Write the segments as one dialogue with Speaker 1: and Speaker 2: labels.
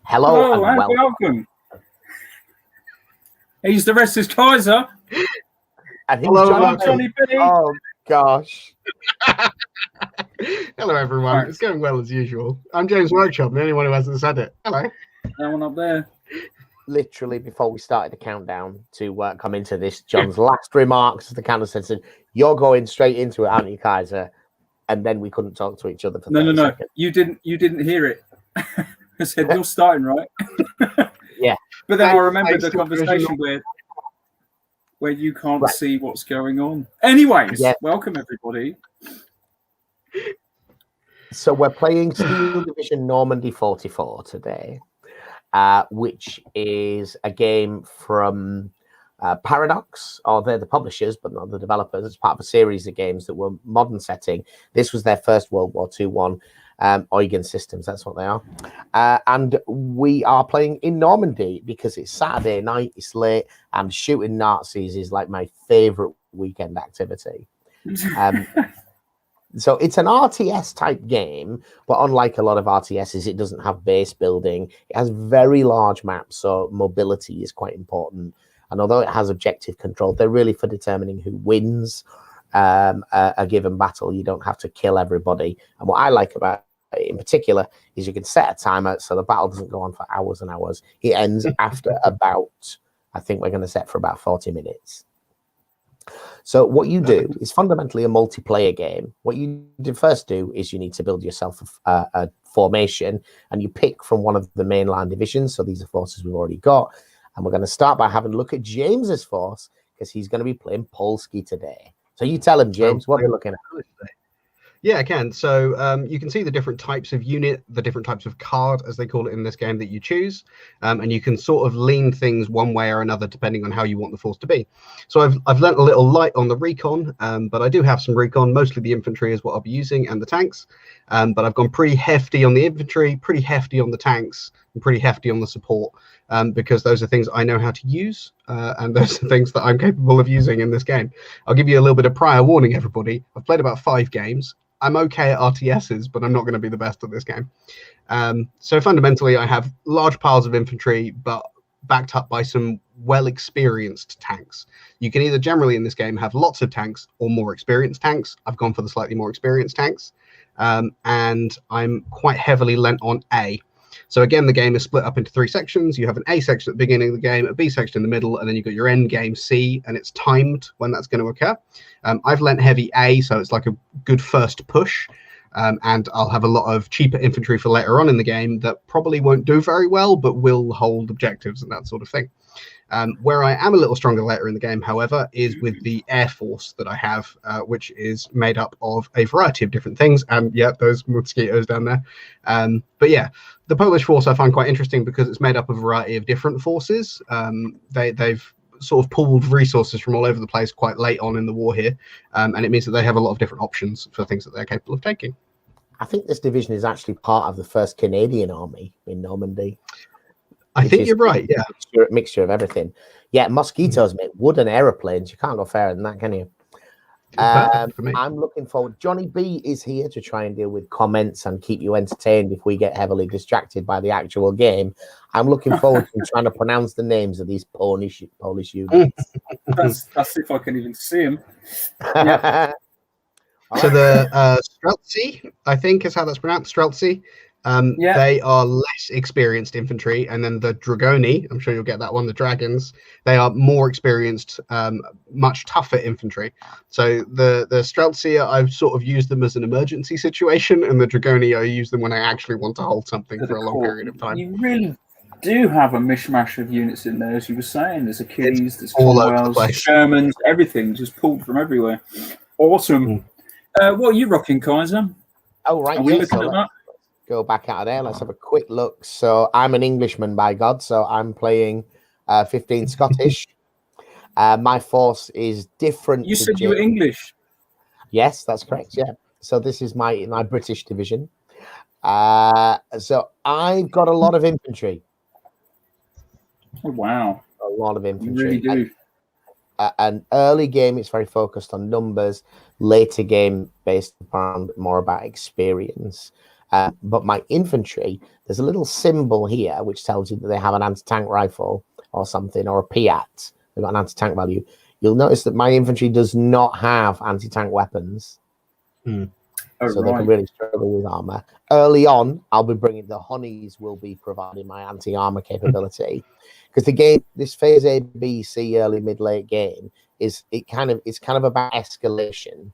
Speaker 1: Hello
Speaker 2: and welcome. He's the rest is Kaiser.
Speaker 1: And he's
Speaker 3: Hello,
Speaker 2: Johnny B.
Speaker 1: Oh gosh.
Speaker 3: Hello, everyone.
Speaker 2: Right.
Speaker 3: It's going well as usual. I'm James Workshop, the only one who hasn't said it. Hello.
Speaker 2: That one up there.
Speaker 1: Literally, before we started the countdown to come into this, John's last remarks, the countdown said, "You're going straight into it, aren't you, Kaiser?" And then we couldn't talk to each other for 30 seconds.
Speaker 2: You didn't hear it. I said you're starting right.
Speaker 1: Yeah.
Speaker 2: But then I remembered the conversation where you can't see what's going on. Anyways, welcome everybody.
Speaker 1: So we're playing Steel Division Normandy 44 today, which is a game from Paradox, or they're the publishers, but not the developers. It's part of a series of games that were modern setting. This was their first World War II one. Eugen Systems, that's what they are. And we are playing in Normandy because it's Saturday night, it's late, and shooting Nazis is like my favorite weekend activity. So it's an RTS type game, but unlike a lot of RTSs, it doesn't have base building. It has very large maps, so mobility is quite important. And although it has objective control, they're really for determining who wins a given battle. You don't have to kill everybody. And what I like about it in particular is you can set a timer so the battle doesn't go on for hours and hours. It ends after about, I think we're going to set for about 40 minutes. So what you do is fundamentally a multiplayer game. What you first do is you need to build yourself a formation, and you pick from one of the mainline divisions. So these are forces we've already got. And we're going to start by having a look at James's force, because he's going to be playing Polski today. So you tell him, James, what you're looking at.
Speaker 3: Yeah, I can. So you can see the different types of unit, the different types of card, as they call it in this game, that you choose. And you can sort of lean things one way or another depending on how you want the force to be. So I've lent a little light on the recon, but I do have some recon. Mostly the infantry is what I'll be using, and the tanks. But I've gone pretty hefty on the infantry, pretty hefty on the tanks, and pretty hefty on the support, because those are things I know how to use, and those are things that I'm capable of using in this game. I'll give you a little bit of prior warning, everybody. I've played about 5 games. I'm okay at RTSs, but I'm not going to be the best at this game. So fundamentally, I have large piles of infantry, but backed up by some well-experienced tanks. You can either generally in this game have lots of tanks or more experienced tanks. I've gone for the slightly more experienced tanks, and I'm quite heavily lent on A. So again, the game is split up into 3 sections. You have an A section at the beginning of the game, a B section in the middle, and then you've got your end game C, and it's timed when that's going to occur. I've lent heavy A, so it's like a good first push, and I'll have a lot of cheaper infantry for later on in the game that probably won't do very well, but will hold objectives and that sort of thing. Where I am a little stronger later in the game, however, is with the air force that I have, which is made up of a variety of different things. And yeah, those mosquitoes down there. But yeah, the Polish force I find quite interesting because it's made up of a variety of different forces. They've sort of pooled resources from all over the place quite late on in the war here. And it means that they have a lot of different options for things that they're capable of taking.
Speaker 1: I think this division is actually part of the 1st Canadian Army in Normandy.
Speaker 3: I think you're right, yeah.
Speaker 1: Mixture of everything. Yeah, mosquitoes make wooden aeroplanes. You can't go fairer than that, can you? I'm looking forward. Johnny B is here to try and deal with comments and keep you entertained if we get heavily distracted by the actual game. I'm looking forward to trying to pronounce the names of these Polish units.
Speaker 2: That's if I can even see them.
Speaker 1: Yeah.
Speaker 3: So the Streltsy, I think is how that's pronounced, Streltsy. They are less experienced infantry, and then the Dragoni, I'm sure you'll get that one, the Dragons, they are more experienced, much tougher infantry. So the Streltsy, I've sort of used them as an emergency situation, and the Dragoni, I use them when I actually want to hold something for a long period of time.
Speaker 2: You really do have a mishmash of units in there, as you were saying. There's Achilles, there's Cromwells, the Shermans, everything just pulled from everywhere. Awesome. What are you rocking, Kaiser?
Speaker 1: Oh, right.
Speaker 2: Are we looking at that?
Speaker 1: Go back out of there. Let's have a quick look. So I'm an Englishman, by God. So I'm playing 15 Scottish. My force is different.
Speaker 2: You said you were English.
Speaker 1: Yes, that's correct. Yeah. So this is my British division. So I've got a lot of infantry.
Speaker 2: Oh, wow.
Speaker 1: A lot of infantry.
Speaker 2: You really do.
Speaker 1: An early game, it's very focused on numbers. Later game, based around more about experience. But my infantry, there's a little symbol here which tells you that they have an anti-tank rifle or something, or a Piat. They've got an anti-tank value. You'll notice that my infantry does not have anti-tank weapons. So they can really struggle with armor. Early on, I'll be bringing the honeys will be providing my anti-armor capability, because the game, this phase A, B, C, early, mid, late game it's kind of about escalation.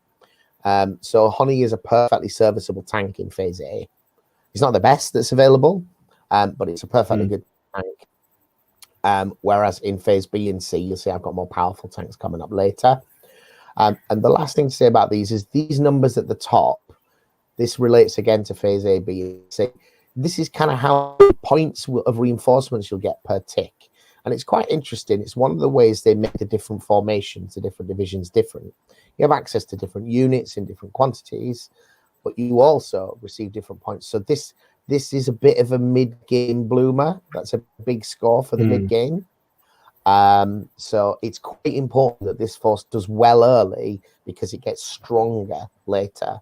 Speaker 1: So honey is a perfectly serviceable tank in phase A. It's not the best that's available, but it's a perfectly good tank. Whereas in phase B and C, you'll see I've got more powerful tanks coming up later. And the last thing to say about these is these numbers at the top. This relates again to phase A, B, and C. This is kind of how points of reinforcements you'll get per tick. And it's quite interesting. It's one of the ways they make the different formations, the different divisions different. You have access to different units in different quantities, but you also receive different points. So this is a bit of a mid-game bloomer. That's a big score for the mid-game. So it's quite important that this force does well early, because it gets stronger later.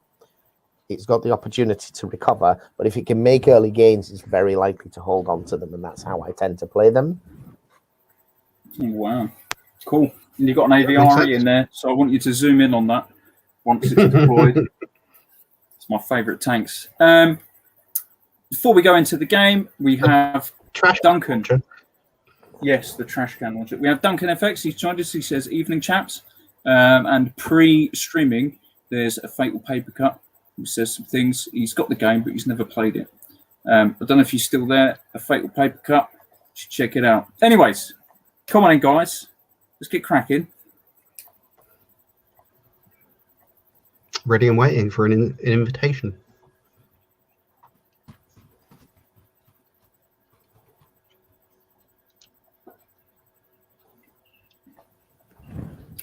Speaker 1: It's got the opportunity to recover, but if it can make early gains, it's very likely to hold on to them, and that's how I tend to play them.
Speaker 2: Wow, cool. And you've got an aviary in there, so I want you to zoom in on that once it's deployed. It's my favourite tanks. Before we go into the game, we have Duncan. Yes, the trash can launcher. We have Duncan FX. He's joined us. He says, "Evening, chaps." And pre-streaming, there's a Fatal Paper Cut who says some things. He's got the game, but he's never played it. I don't know if he's still there. A Fatal Paper Cut. You should check it out. Anyways, come on in, guys. Let's get cracking.
Speaker 3: Ready and waiting for an invitation.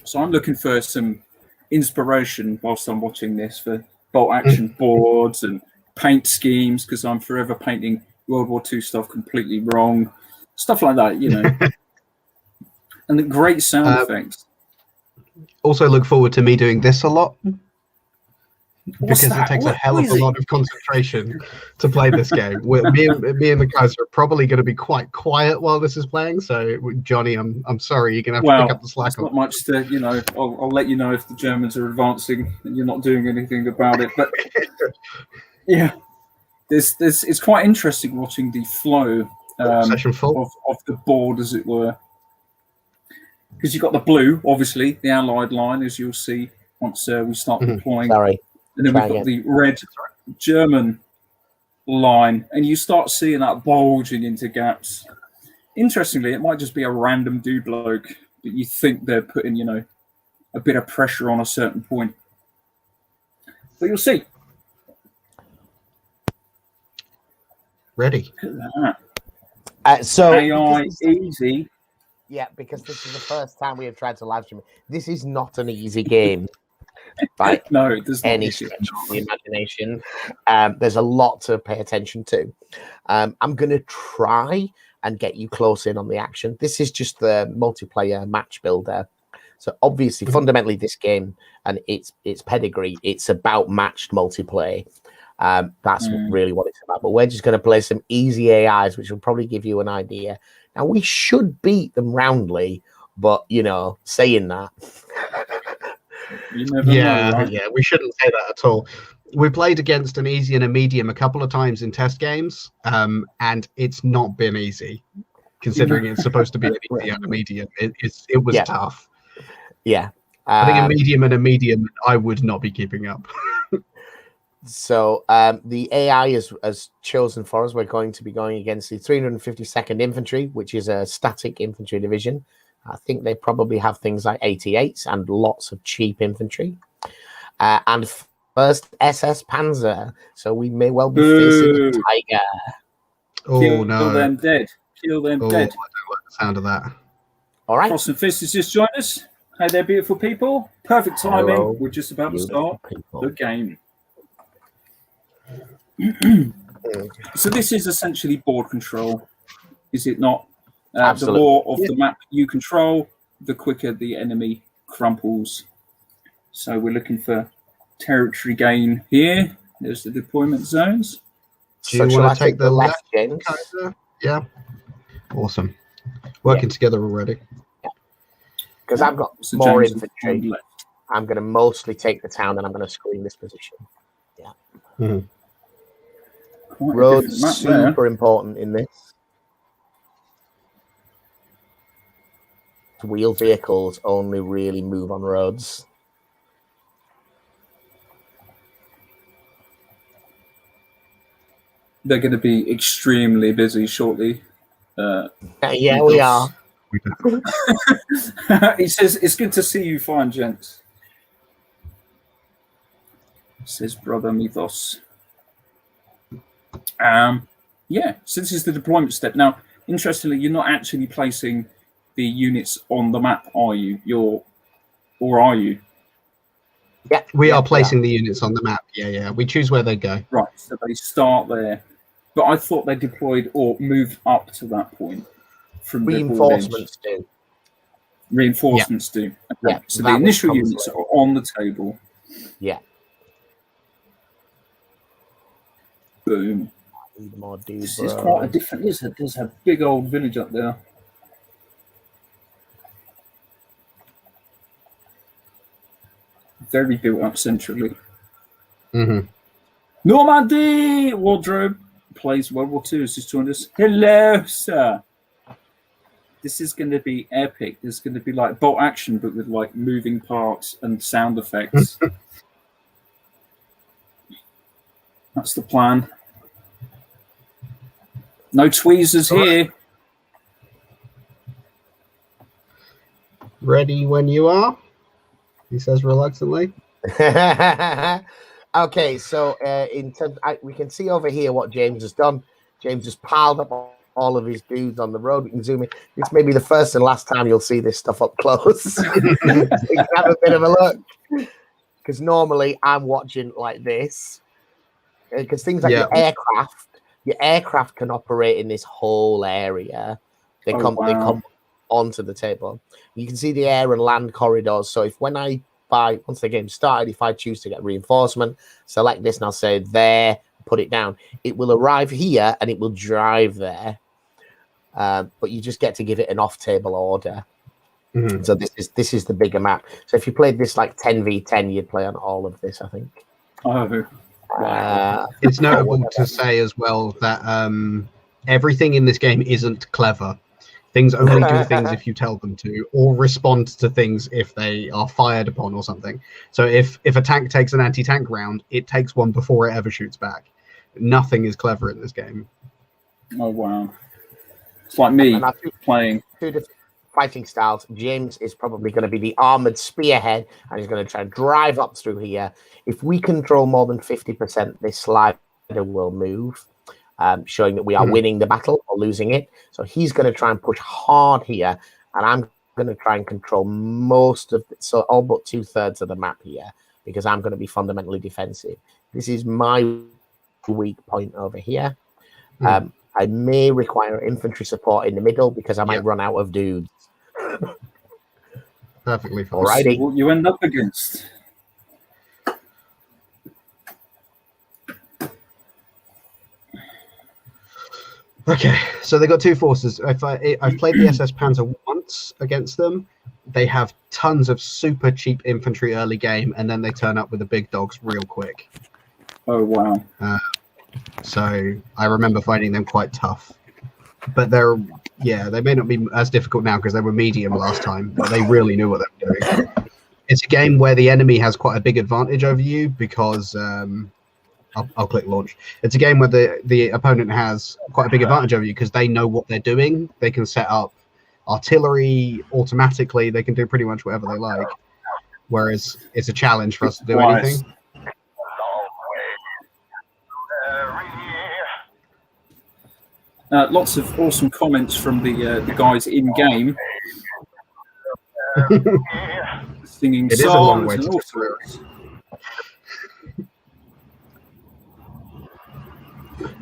Speaker 2: So I'm looking for some inspiration whilst I'm watching this for bolt action boards and paint schemes, because I'm forever painting World War II stuff completely wrong. Stuff like that, you know. And the great sound effects.
Speaker 3: Also look forward to me doing this a lot.
Speaker 2: What's
Speaker 3: because
Speaker 2: that?
Speaker 3: it takes a hell of a lot of concentration to play this game. Me and the Kaiser are probably going to be quite quiet while this is playing. So, Johnny, I'm sorry, you're going to have to pick up the slack.
Speaker 2: There's not much to, you know. I'll let you know if the Germans are advancing and you're not doing anything about it. But yeah, it's quite interesting watching the flow of the board, as it were, because you've got the blue, obviously, the Allied line, as you'll see once we start deploying.
Speaker 1: Sorry.
Speaker 2: And then we've got the red German line, and you start seeing that bulging into gaps. Interestingly, it might just be a random dude bloke, but you think they're putting, you know, a bit of pressure on a certain point. But you'll see.
Speaker 3: Ready.
Speaker 1: So
Speaker 2: AI easy.
Speaker 1: Yeah, because this is the first time we have tried to live stream. This is not an easy game. By
Speaker 2: no, it does not
Speaker 1: any stretch of the imagination. There's a lot to pay attention to. I'm going to try and get you close in on the action. This is just the multiplayer match builder. So obviously, fundamentally, this game and its pedigree, it's about matched multiplayer. That's really what it's about. But we're just going to play some easy AIs, which will probably give you an idea. Now, we should beat them roundly, but, you know, saying that...
Speaker 2: You never know, right?
Speaker 3: Yeah, we shouldn't say that at all. We played against an easy and a medium a couple of times in test games, and it's not been easy, considering it's supposed to be an easy and a medium. It was tough.
Speaker 1: Yeah.
Speaker 3: I think a medium and a medium, I would not be keeping up.
Speaker 1: So the AI has chosen for us. We're going to be going against the 352nd Infantry, which is a static infantry division. I think they probably have things like 88s and lots of cheap infantry. And first SS Panzer. So we may well be facing a Tiger.
Speaker 3: Oh, no.
Speaker 2: Kill them dead. Kill them dead.
Speaker 3: I don't like the sound of that.
Speaker 1: All right.
Speaker 2: Frost and Fist has just joined us. Hey there, beautiful people. Perfect timing.
Speaker 1: Hello,
Speaker 2: we're just about to start the game. So this is essentially board control, is it not? The more of the map you control, the quicker the enemy crumples. So we're looking for territory gain here. There's the deployment zones.
Speaker 3: Do you
Speaker 1: shall
Speaker 3: want
Speaker 1: I
Speaker 3: to take the left,
Speaker 1: James?
Speaker 3: Kaiser? Yeah. Awesome. Working together already.
Speaker 1: Because I've got
Speaker 2: So
Speaker 1: more
Speaker 2: James is on
Speaker 1: infantry.
Speaker 2: left.
Speaker 1: I'm going to mostly take the town, and I'm going to screen this position. Yeah.
Speaker 3: Mhm.
Speaker 2: Quite a
Speaker 1: Roads
Speaker 2: different map there.
Speaker 1: super important in this. Wheeled vehicles only really move on roads.
Speaker 2: They're going to be extremely busy shortly.
Speaker 1: Yeah, we are.
Speaker 2: He says, "It's good to see you fine, gents," says Brother Mythos. Yeah, so this is the deployment step. Now, interestingly, you're not actually placing the units on the map, are you? Or are you?
Speaker 1: Yeah,
Speaker 3: We are placing the units on the map. Yeah. We choose where they go.
Speaker 2: Right, so they start there. But I thought they deployed or moved up to that point from the board edge.
Speaker 1: Reinforcements do.
Speaker 2: Reinforcements do. Okay.
Speaker 1: Yeah,
Speaker 2: So the
Speaker 1: that
Speaker 2: initial
Speaker 1: comes
Speaker 2: units
Speaker 1: later.
Speaker 2: are on the table.
Speaker 1: Yeah.
Speaker 2: Boom.
Speaker 1: Need more dudes.
Speaker 2: This is quite a different. There's a big old village up there. Very built up centrally.
Speaker 3: Mm-hmm.
Speaker 2: Normandy! Wardrobe plays World War II has just joined us. Hello, sir. This is going to be epic. There's going to be like bolt action, but with like moving parts and sound effects. That's the plan. No tweezers here.
Speaker 3: Ready when you are, he says reluctantly.
Speaker 1: Okay, so in terms, we can see over here what James has done. James has piled up all of his dudes on the road. We can zoom in. This may be the first and last time you'll see this stuff up close. So you can have a bit of a look. Because normally I'm watching like this. Because things like your aircraft can operate in this whole area. They come onto the table. You can see the air and land corridors. So once the game started, if I choose to get reinforcement, select this and I'll say there, put it down. It will arrive here and it will drive there. But you just get to give it an off-table order.
Speaker 3: Mm-hmm.
Speaker 1: So this is the bigger map. So if you played this like 10v10, you'd play on all of this, I think.
Speaker 3: It's notable to say as well that everything in this game isn't clever. Things only do things if you tell them to, or respond to things if they are fired upon or something. So if a tank takes an anti-tank round, it takes one before it ever shoots back. Nothing is clever in this game.
Speaker 2: Oh, wow. It's like me playing.
Speaker 1: Two different fighting styles. James is probably going to be the armored spearhead, and he's going to try and drive up through here. If we control more than 50%, this slider will move. Showing that we are winning the battle or losing it. So he's going to try and push hard here, and I'm going to try and control most of it, so all but 2/3 of the map here, because I'm going to be fundamentally defensive. This is my weak point over here. I may require infantry support in the middle because I might run out of dudes.
Speaker 3: Perfectly fine.
Speaker 1: Alrighty.
Speaker 2: What you end up against.
Speaker 3: Okay, so they got two forces. I've played the SS Panzer once against them. They have tons of super cheap infantry early game, and then they turn up with the big dogs real quick.
Speaker 2: Oh, wow.
Speaker 3: So I remember finding them quite tough. But they may not be as difficult now because they were medium last time, but they really knew what they were doing. It's a game where the enemy has quite a big advantage over you because... I'll click launch. It's a game where the opponent has quite a big advantage over you because they know what they're doing. They can set up artillery automatically. They can do pretty much whatever they like. Whereas it's a challenge for us to do anything.
Speaker 2: Lots of awesome comments from the guys in game. Singing
Speaker 3: It is a long way
Speaker 2: songs
Speaker 3: to
Speaker 2: and all
Speaker 3: through.
Speaker 2: sorts.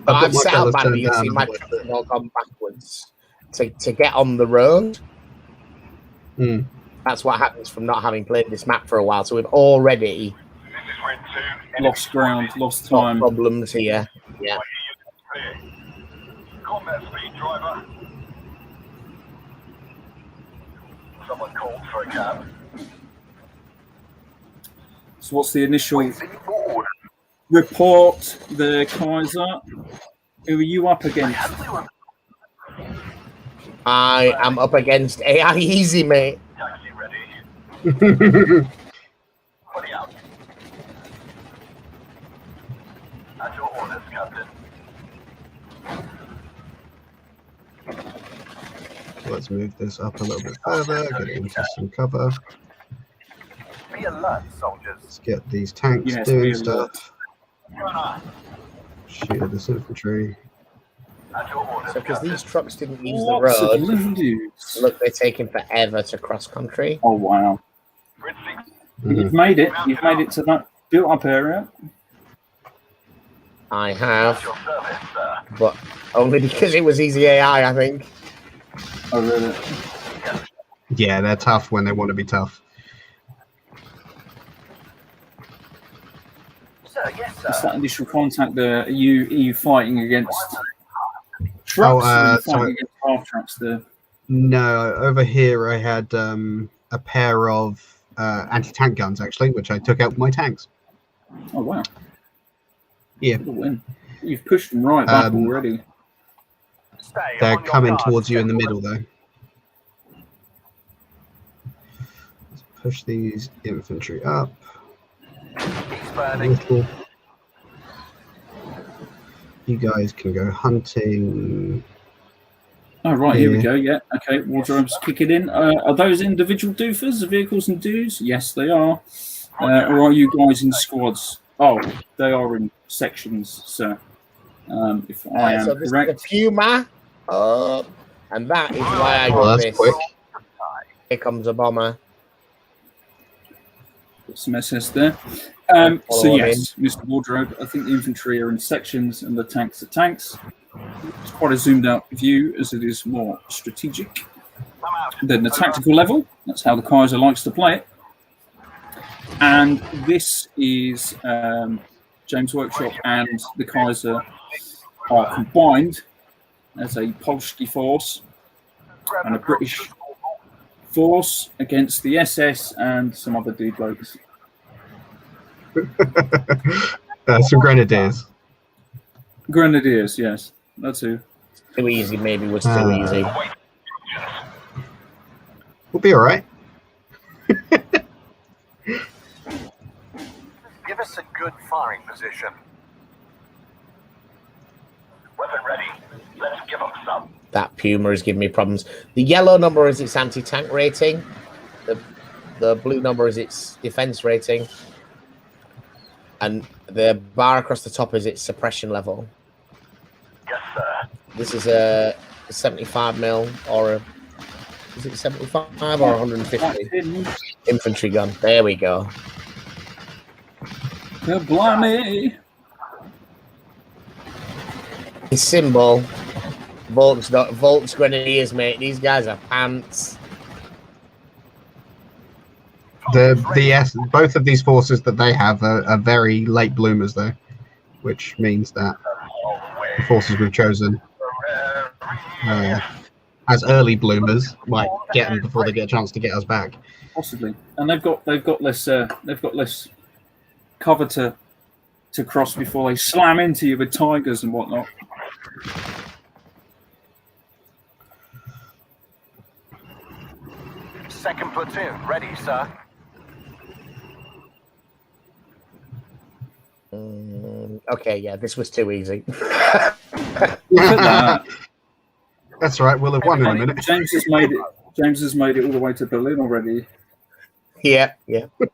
Speaker 1: But
Speaker 3: I've
Speaker 1: I've
Speaker 3: got
Speaker 1: set
Speaker 3: my
Speaker 1: up,
Speaker 3: colours
Speaker 1: man, you
Speaker 3: turned
Speaker 1: see
Speaker 3: down.
Speaker 1: my troops have all gone backwards to get on the road. That's what happens from not having played this map for a while. So we've already
Speaker 2: Lost ground, lost
Speaker 1: got
Speaker 2: time.
Speaker 1: problems here. Yeah.
Speaker 4: combat speed, driver. Someone called for a cab.
Speaker 2: So what's the initial report, the Kaiser? Who are you up against?
Speaker 1: I am up against AI Easy, mate.
Speaker 4: Taxi ready. Putting out. At your orders, Captain.
Speaker 3: So let's move this up a little bit further, get into some cover.
Speaker 4: Be alert, soldiers.
Speaker 3: Let's get these tanks
Speaker 2: Yes,
Speaker 3: doing
Speaker 2: be
Speaker 3: stuff.
Speaker 4: Gunner.
Speaker 3: Shoot at this infantry.
Speaker 4: At your orders,
Speaker 1: So, because
Speaker 4: Captain.
Speaker 1: these trucks didn't use the
Speaker 2: Lots of
Speaker 1: road,
Speaker 2: living dudes.
Speaker 1: look, they're taking forever to cross country.
Speaker 2: Oh wow!
Speaker 4: Grid 6.
Speaker 2: You've made it. You've made it to that built-up area.
Speaker 1: I
Speaker 4: At
Speaker 1: have,
Speaker 4: your service, sir.
Speaker 1: but only because it was easy AI, I think.
Speaker 2: Oh really?
Speaker 3: Yeah, they're tough when they want to be tough.
Speaker 4: Sir, yes,
Speaker 2: It's
Speaker 4: sir.
Speaker 2: that initial contact there. Are you fighting against trucks? Or are you
Speaker 3: so-
Speaker 2: fighting against half trucks there?
Speaker 3: No, over here I had a pair of anti-tank guns, actually, which I took out with my tanks.
Speaker 2: Oh wow!
Speaker 3: Yeah.
Speaker 2: What a win. You've pushed them right back
Speaker 3: Um,
Speaker 2: already.
Speaker 4: Stay
Speaker 3: They're
Speaker 4: on your
Speaker 3: coming
Speaker 4: guard,
Speaker 3: towards you in the
Speaker 4: gentlemen.
Speaker 3: middle, though. Let's push these infantry up
Speaker 4: He's
Speaker 3: a
Speaker 4: burning.
Speaker 3: little. You guys can go hunting.
Speaker 2: Oh right, here we
Speaker 3: yeah.
Speaker 2: go. Yeah, okay. Wardrobe's kicking in. Are those individual doofers, the vehicles and dues? Yes, they are. Or are you guys in squads? Oh, they are in sections, sir. If I am
Speaker 1: So this is
Speaker 2: correct.
Speaker 1: the Puma. And that is why I
Speaker 3: Well,
Speaker 1: got
Speaker 3: that's
Speaker 1: this.
Speaker 3: quick.
Speaker 1: Here comes a bomber.
Speaker 2: Got some SS there. So
Speaker 1: Follow on
Speaker 2: yes, Mr. Wardrobe, I think the infantry are in sections and the tanks are tanks. It's quite a zoomed out view as it is more strategic than the tactical level. That's how the Kaiser likes to play it. And this is James Workshop and the Kaiser are combined as a Polski force and a British force against the SS and some other dude blokes.
Speaker 3: Some grenadiers.
Speaker 2: Grenadiers, yes. That's who.
Speaker 1: Too easy, maybe was too easy.
Speaker 3: We'll be all right.
Speaker 4: Give us a good firing position. Weapon ready. Let's give them some.
Speaker 1: That Puma is giving me problems. The yellow number is its anti-tank rating. The blue number is its defense rating. And the bar across the top is its suppression level.
Speaker 4: Yes, sir.
Speaker 1: This is a 75 mil or a... Is it 75 or 150 infantry gun? There we go.
Speaker 2: Yeah, blimey.
Speaker 1: His symbol, Volks Grenadiers, mate. These guys are pants.
Speaker 3: Both of these forces that they have are very late bloomers, though, which means that the forces we've chosen as early bloomers might get them before they get a chance to get us back.
Speaker 2: Possibly, and they've got less cover to cross before they slam into you with tigers and whatnot.
Speaker 4: Second platoon ready, sir.
Speaker 1: Okay, yeah, this was too easy.
Speaker 2: Look at that.
Speaker 3: That's right. We'll have won in a minute.
Speaker 2: James has made it. James has made it all the way to Berlin already.
Speaker 1: Yeah, yeah.
Speaker 4: One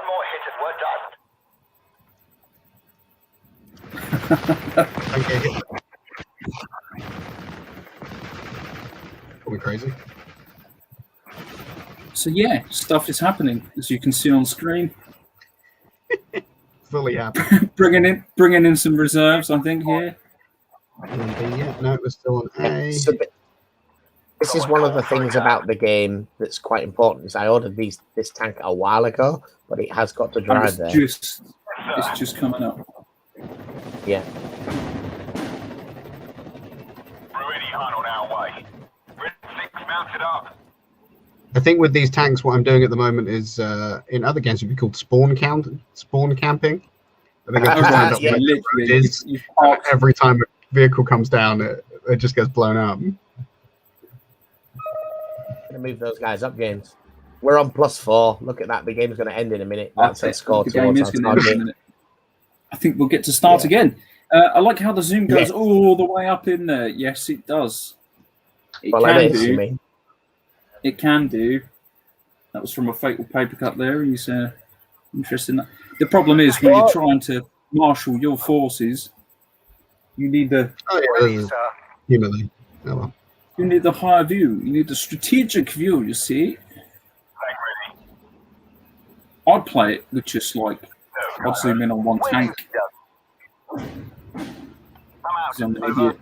Speaker 4: more hit and we're done.
Speaker 3: Okay. Are we crazy?
Speaker 2: So yeah, stuff is happening as you can see on screen.
Speaker 3: Fully happy.
Speaker 2: bringing in some reserves, I think here.
Speaker 3: Yeah, no, it was still on A.
Speaker 1: So this is one of the things about the game that's quite important. Is I ordered this tank a while ago, but it has got to
Speaker 2: I
Speaker 1: drive
Speaker 2: was
Speaker 1: there.
Speaker 2: It's just coming up.
Speaker 1: Yeah.
Speaker 4: Ready, hunt on our way. Red 6 mounted up.
Speaker 3: I think with these tanks, what I'm doing at the moment is in other games it would be called spawn camping. I think I just lined up
Speaker 1: Yeah,
Speaker 3: where the
Speaker 2: literally,
Speaker 3: road is,
Speaker 2: you've
Speaker 3: and
Speaker 2: parked.
Speaker 3: every time a vehicle comes down, it just gets blown up.
Speaker 1: Gonna move those guys up, James. We're on +4. Look at that. The game's going to end in a minute. That's a score
Speaker 2: the game
Speaker 1: towards
Speaker 2: is
Speaker 1: our
Speaker 2: going to end in a
Speaker 1: target.
Speaker 2: minute. I think we'll get to start again. I like how the zoom goes
Speaker 1: Yes.
Speaker 2: all the way up in there. Yes, it does. It
Speaker 1: Well,
Speaker 2: can
Speaker 1: it is, you
Speaker 2: do.
Speaker 1: mean?
Speaker 2: It can do. That was from a fatal paper cut there. He's interested in that. The problem is when you're trying to marshal your forces, you need the
Speaker 4: Ready, sir.
Speaker 3: Humanly. Oh, well.
Speaker 2: you need the higher view. You need the strategic view. You see,
Speaker 4: Flag ready.
Speaker 2: I'd play it with just like I'd zoom in on one tank.
Speaker 4: I'm out.
Speaker 2: 'Cause I'm an
Speaker 4: Over.
Speaker 2: idiot.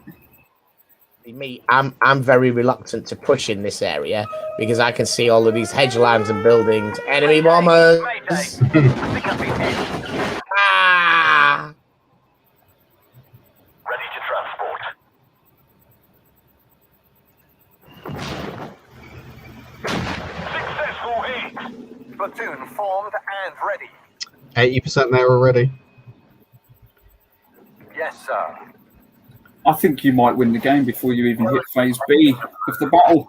Speaker 1: Me, I'm very reluctant to push in this area because I can see all of these hedge lines and buildings. Enemy bombers!
Speaker 4: Mayday. I think I've been hit.
Speaker 1: Ah!
Speaker 4: Ready to transport. Successful hit. Platoon formed and ready.
Speaker 3: 80% there already.
Speaker 4: Yes, sir.
Speaker 2: I think you might win the game before you even hit phase B of the battle.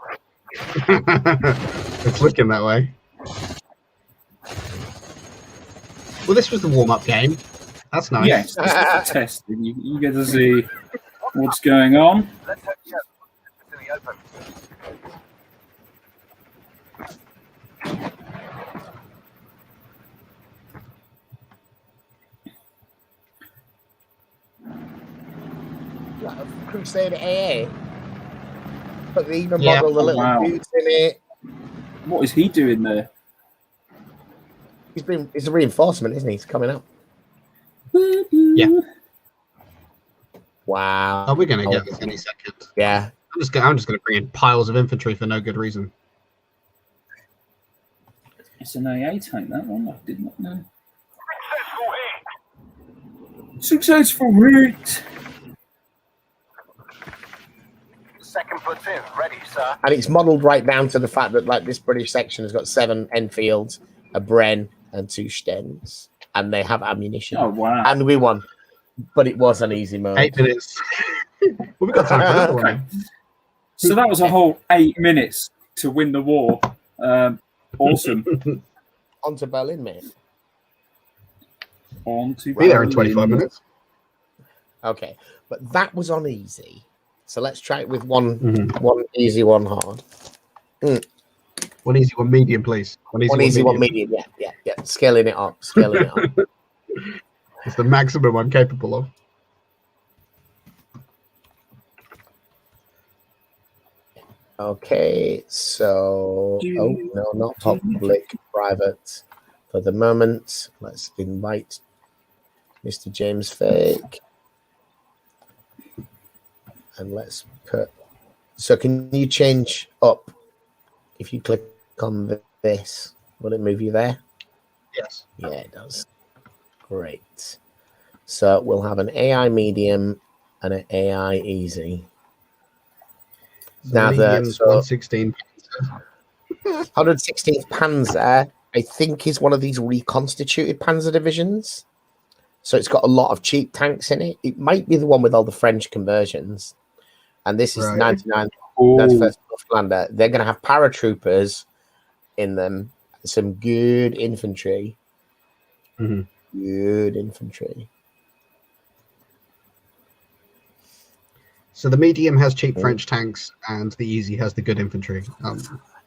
Speaker 3: It's looking that way. Well, this was the warm-up game. That's nice.
Speaker 2: Yes, this is the testing. You get to see what's going on.
Speaker 4: Let's hope you to the open.
Speaker 1: Crusader AA. But they even
Speaker 3: Yeah.
Speaker 1: model the little
Speaker 2: Wow.
Speaker 1: dudes in it.
Speaker 2: What is he doing there?
Speaker 1: He's a reinforcement, isn't he? He's coming up.
Speaker 3: Yeah.
Speaker 1: Wow.
Speaker 3: Oh, we're going to get this any second.
Speaker 1: Yeah.
Speaker 3: I'm just going to bring in piles of infantry for no good reason.
Speaker 2: It's an AA tank, that one. I did not know.
Speaker 4: Successful hit.
Speaker 2: Successful hit.
Speaker 4: Second platoon ready, sir.
Speaker 1: And it's modelled right down to the fact that like this British section has got 7 Enfields, a Bren, and 2 Stens. And they have ammunition.
Speaker 2: Oh, wow.
Speaker 1: And we won. But it was an easy mode.
Speaker 3: 8 minutes. Well, we've got time for another one.
Speaker 2: Okay. So that was a whole 8 minutes to win the war. Awesome.
Speaker 1: On to Berlin, mate.
Speaker 2: On to
Speaker 3: Be there in
Speaker 2: Berlin.
Speaker 3: 25 minutes.
Speaker 1: Okay. But that was on easy. So let's try it with one
Speaker 3: Mhm.
Speaker 1: one easy, one hard.
Speaker 3: One easy, one medium, please.
Speaker 1: One easy, one medium. Yeah. Scaling it up.
Speaker 3: It's the maximum I'm capable of.
Speaker 1: Okay, so no, not public, private. For the moment, let's invite Mr. James Fake, and let's put. So, can you change up? If you click on this, will it move you there?
Speaker 3: Yes.
Speaker 1: Yeah, it does. Great. So we'll have an AI medium and an AI easy. Now the
Speaker 3: medium's 116.
Speaker 1: 116th Panzer, I think, is one of these reconstituted Panzer divisions. So it's got a lot of cheap tanks in it. It might be the one with all the French conversions. And this is
Speaker 3: Right.
Speaker 1: 91st Luftlander. They're going to have paratroopers in them, some good infantry.
Speaker 3: Mhm.
Speaker 1: Good infantry.
Speaker 3: So the medium has cheap French tanks, and the easy has the good infantry. I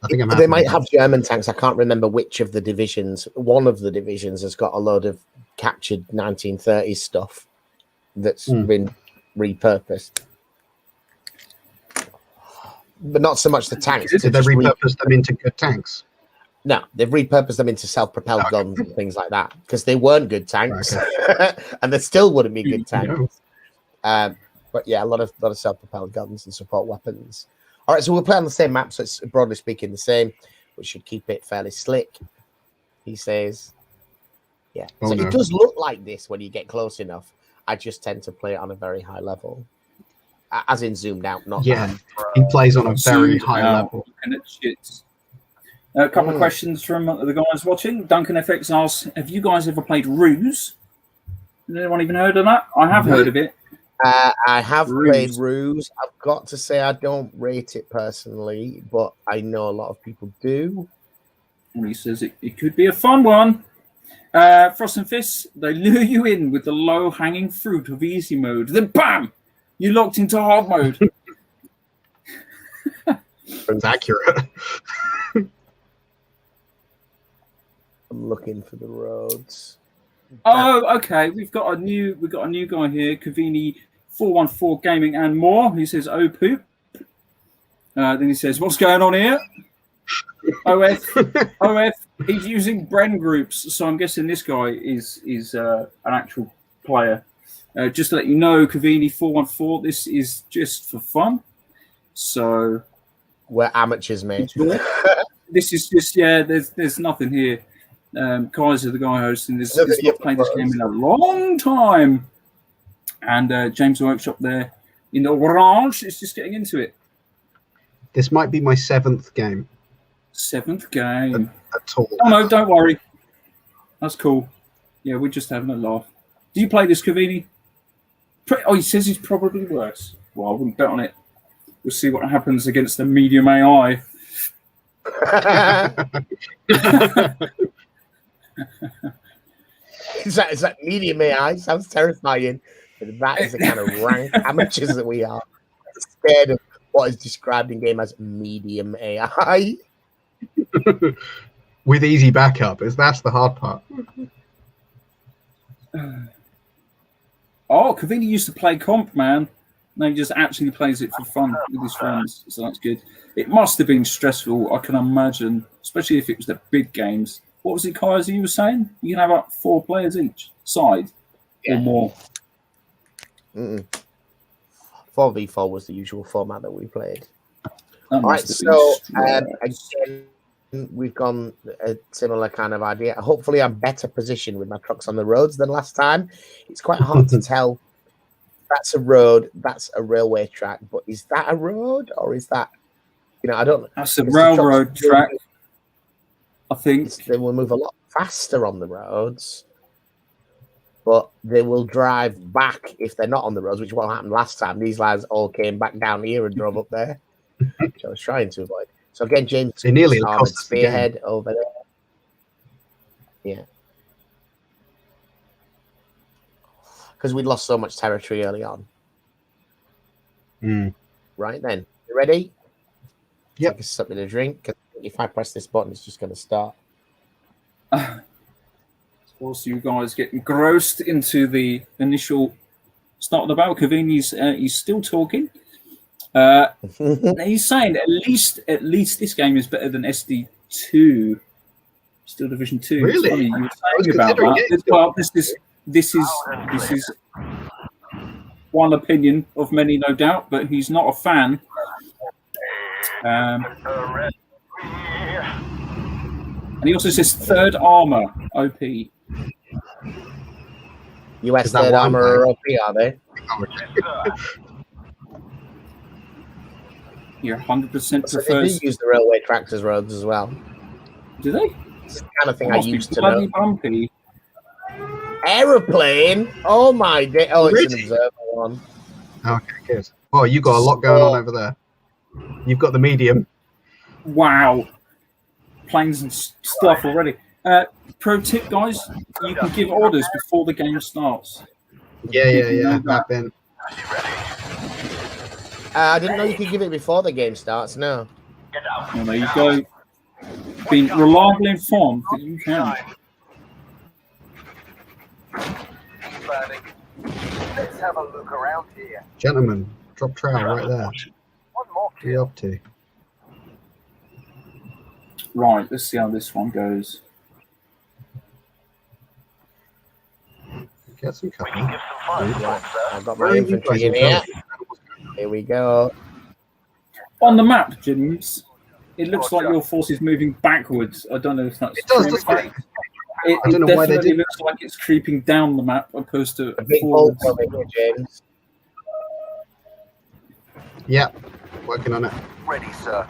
Speaker 3: think I'm.
Speaker 1: They
Speaker 3: happy
Speaker 1: might
Speaker 3: with
Speaker 1: have German tanks. I can't remember which of the divisions. One of the divisions has got a load of captured 1930s stuff that's been repurposed. But not so much the tanks.
Speaker 3: that. Did they
Speaker 1: Just
Speaker 3: repurpose them into good tanks?
Speaker 1: No, they've repurposed them into self-propelled guns and things like that because they weren't good tanks, and they still wouldn't be good tanks. But yeah, a lot of self-propelled guns and support weapons. All right, so we'll play on the same map, so it's broadly speaking the same. We should keep it fairly slick. He says, Yeah.
Speaker 3: Oh,
Speaker 1: So
Speaker 3: no.
Speaker 1: it does look like this when you get close enough. I just tend to play it on a very high level, as in zoomed out, not
Speaker 3: Yeah, he plays on a very
Speaker 2: Zoomed
Speaker 3: high
Speaker 2: out,
Speaker 3: level.
Speaker 2: looking at shit. A couple of questions from the guys watching. Duncan FX asks, have you guys ever played Ruse? Has anyone even heard of that? I have heard of it.
Speaker 1: I have played
Speaker 2: Ruse.
Speaker 1: Ruse. I've got to say I don't rate it personally, but I know a lot of people do.
Speaker 2: And he says it could be a fun one. Frost and Fists, they lure you in with the low-hanging fruit of easy mode. Then bam! You're locked into hard mode.
Speaker 3: It's accurate.
Speaker 1: I'm looking for the roads.
Speaker 2: Oh, okay. We've got a new guy here, Cavini 414 Gaming and more. He says, "Oh poop." Then he says, "What's going on here?" OF. He's using Bren groups, so I'm guessing this guy is an actual player. Just to let you know, Cavini 414. This is just for fun. So
Speaker 1: We're amateurs, mate.
Speaker 2: this is just There's nothing here. Kaiser, the guy hosting this, has not played this game in a long time, and James Workshop there in the orange is just getting into it.
Speaker 3: This might be my 7th game.
Speaker 2: 7th game.
Speaker 3: At all.
Speaker 2: Oh no, don't worry. That's cool. Yeah, we're just having a laugh. Do you play this, Cavini? Oh, he says he's probably worse. Well, I wouldn't bet on it. We'll see what happens against the medium AI.
Speaker 1: Is that medium AI? Sounds terrifying. But that is the kind of rank amateurs that we are. Scared of what is described in game as medium AI.
Speaker 3: With easy backup, that's the hard part.
Speaker 2: Oh, Cavini used to play comp, man. No, he just actually plays it for fun with his friends, so that's good. It must have been stressful, I can imagine, especially if it was the big games. What was it, Kaiser, you were saying? You can have up 4 players each side or more.
Speaker 1: 4v4 was the usual format that we played.
Speaker 2: That
Speaker 1: All right,
Speaker 2: must have been
Speaker 1: so again, we've gone a similar kind of idea. Hopefully, I'm better positioned with my trucks on the roads than last time. It's quite hard to tell. That's a road. That's a railway track. But is that a road or is that? I don't.
Speaker 2: That's a railroad track. I think
Speaker 1: they will move a lot faster on the roads, but they will drive back if they're not on the roads, which what happened last time. These lads all came back down here and drove up there, which I was trying to avoid. So again, James
Speaker 3: They nearly
Speaker 1: started
Speaker 3: cost us the game.
Speaker 1: spearhead over there. Yeah. Because we'd lost so much territory early on. Right then. You ready?
Speaker 3: Yep.
Speaker 1: Take something to drink. 'Cause if I press this button, it's just going to start.
Speaker 2: Also, you guys get engrossed into the initial start of the battle. Cavini's he's still talking. He's saying at least this game is better than SD2, Steel Division 2.
Speaker 3: Really?
Speaker 2: It's funny, you were saying about that. Well, this is one opinion of many, no doubt, but he's not a fan. And he also says third armor OP.
Speaker 1: US
Speaker 3: Is that
Speaker 1: third
Speaker 3: one
Speaker 1: armor
Speaker 3: thing?
Speaker 1: or OP, are they?
Speaker 2: You're 100%
Speaker 1: So they
Speaker 2: prefers.
Speaker 1: do use the railway tracks as roads as well.
Speaker 2: Do they?
Speaker 1: It's the kind of thing I
Speaker 2: Must be
Speaker 1: used to
Speaker 2: bloody
Speaker 1: know.
Speaker 2: bumpy.
Speaker 1: Aeroplane? Oh my day! Oh, it's an
Speaker 3: Really?
Speaker 1: observer one.
Speaker 3: Okay, good. Well, you got a lot going on over there. You've got the medium.
Speaker 2: Wow. Planes and stuff already. Pro tip, guys, you can give orders before the game starts.
Speaker 3: Yeah. Back then.
Speaker 1: I didn't know you could give it before the game starts. No.
Speaker 2: Well, there you go. Being reliably informed that you can.
Speaker 4: Let's have a look around here.
Speaker 3: Gentlemen, drop trowel right there.
Speaker 4: One more.
Speaker 3: What are you up to?
Speaker 2: Right, let's see how this one goes.
Speaker 3: Get some
Speaker 4: We
Speaker 3: cover.
Speaker 4: can give some fun,
Speaker 1: Right,
Speaker 4: sir.
Speaker 1: I've got
Speaker 3: Where
Speaker 1: my
Speaker 3: are you
Speaker 1: infantry
Speaker 3: guys
Speaker 1: in here.
Speaker 3: going?
Speaker 1: Here we go.
Speaker 2: On the map, James, it looks like your force is moving backwards. I don't know if that's
Speaker 3: It does,
Speaker 2: true.
Speaker 3: doesn't it?
Speaker 2: It
Speaker 3: I don't know why they
Speaker 2: definitely
Speaker 3: did.
Speaker 2: looks like it's creeping down the map opposed to
Speaker 1: A big bolt
Speaker 2: forwards.
Speaker 1: coming here, James.
Speaker 3: Yeah, working on it.
Speaker 4: Ready, sir.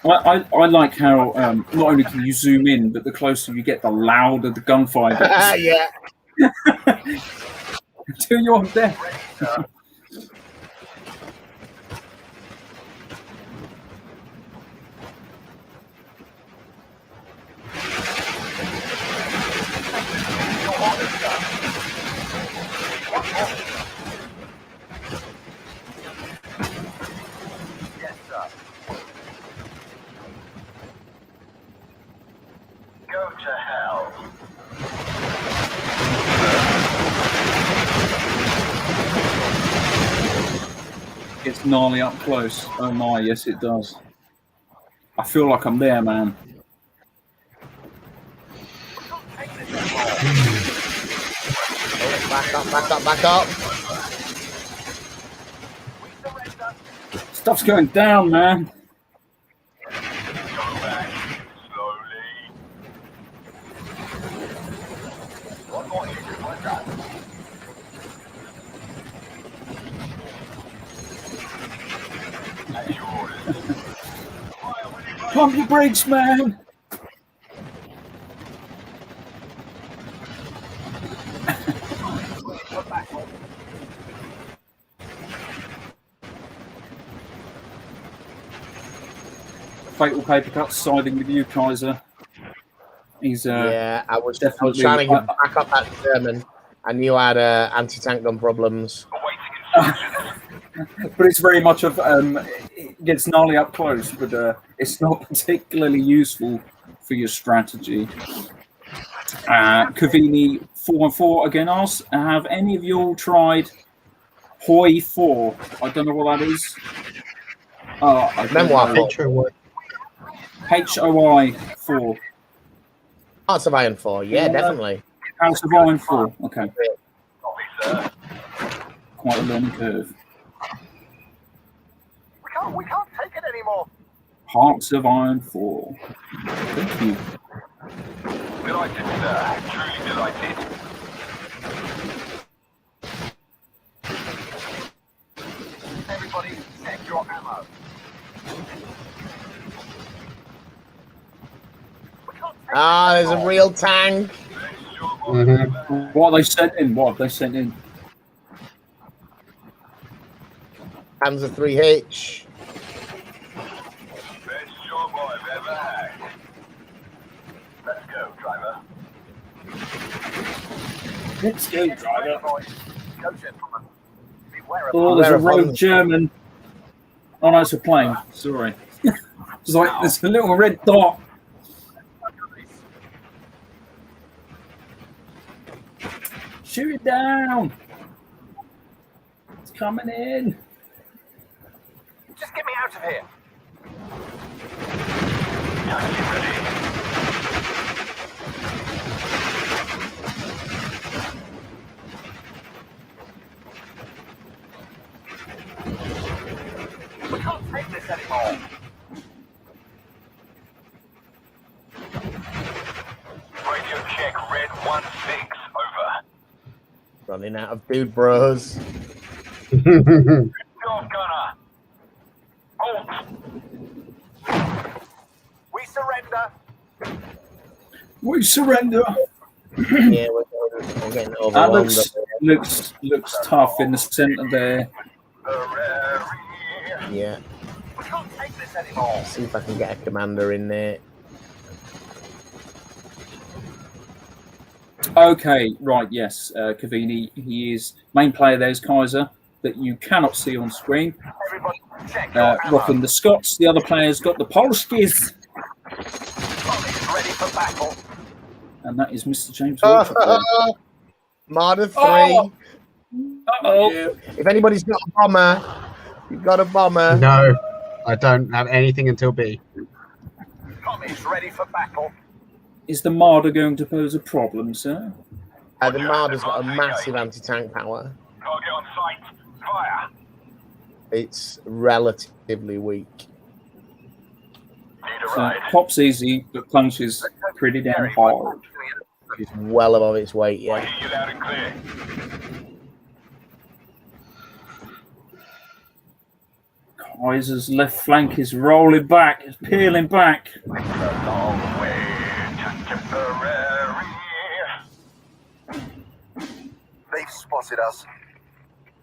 Speaker 2: I like how not only can you zoom in, but the closer you get, the louder the gunfire gets.
Speaker 1: Yeah.
Speaker 2: Until you're dead.
Speaker 4: Yes, sir. Go to hell.
Speaker 2: Gets gnarly up close. Oh my, yes it does. I feel like I'm there, man.
Speaker 1: Back up, back up, back up.
Speaker 2: Stuff's going down, man.
Speaker 4: Go back. Slowly. One more hit, one shot. As yours.
Speaker 2: Pump your brakes, man. Fatal paper cut siding with you, Kaiser. He's
Speaker 1: Yeah, I was
Speaker 2: definitely
Speaker 1: trying to get back up that German. I knew I had anti-tank gun problems.
Speaker 4: Awaiting instructions.
Speaker 2: but it's very much of it gets gnarly up close, but it's not particularly useful for your strategy. Cavini 414 again asks, have any of you all tried Hoi 4? I don't know what that is. I don't
Speaker 1: Memoir
Speaker 2: know.
Speaker 1: 4.
Speaker 2: HOI 4.
Speaker 1: Hearts of Iron 4. Yeah, definitely.
Speaker 2: House of Iron 4. Okay,
Speaker 4: Copy, sir.
Speaker 2: quite a learning curve.
Speaker 4: We can't take it anymore.
Speaker 2: Hearts of Iron 4. Thank you.
Speaker 4: Delighted, sir. Truly delighted. Everybody, check your ammo.
Speaker 1: There's a real tank.
Speaker 2: What have they sent in? What have they sent in?
Speaker 1: Panzer 3H.
Speaker 4: Best job I've ever had. Let's go, driver.
Speaker 2: Let's go, driver.
Speaker 4: Boys, go, gentlemen. Beware of
Speaker 2: Oh, there's a
Speaker 1: Beware of
Speaker 2: rogue
Speaker 1: others.
Speaker 2: German. Oh no, it's a plane. Sorry. It's like there's a little red dot. Shoot it down. It's coming in.
Speaker 4: Just get me out of here. Get ready. We can't take this anymore. Radio check, red 1-6, over.
Speaker 1: Running out of dude bros.
Speaker 4: Job, gunner. Halt. We surrender.
Speaker 2: We surrender.
Speaker 1: Yeah, we're getting
Speaker 2: That
Speaker 1: overwhelmed.
Speaker 2: looks tough in the centre there.
Speaker 1: Yeah.
Speaker 4: We can't take this anymore.
Speaker 1: See if I can get a commander in there.
Speaker 2: Okay, right, yes, Cavini, he is main player. There's Kaiser that you cannot see on screen.
Speaker 4: Everybody, check your
Speaker 2: Rocking
Speaker 4: ammo.
Speaker 2: the Scots. The other player's got the Polskis,
Speaker 4: Bombers ready for battle.
Speaker 2: and that is Mr. James. Walker.
Speaker 1: Marder 3.
Speaker 2: Oh! Uh-oh.
Speaker 1: If anybody's got a bomber, you've got a bomber.
Speaker 3: No, I don't have anything until B.
Speaker 4: Bombers ready for battle.
Speaker 2: Is the Marder going to pose a problem, sir?
Speaker 1: The Marder's got a massive anti-tank power.
Speaker 4: Target on sight. Fire.
Speaker 1: It's relatively weak.
Speaker 4: Need a
Speaker 2: So
Speaker 4: ride.
Speaker 2: pop's easy, but punches pretty damn hard.
Speaker 1: It's well above its weight,
Speaker 4: I
Speaker 1: yeah.
Speaker 4: hear you loud and clear.
Speaker 2: Kaiser's left flank is rolling back, it's peeling back.
Speaker 4: It's a long way, just temporary. They've spotted us.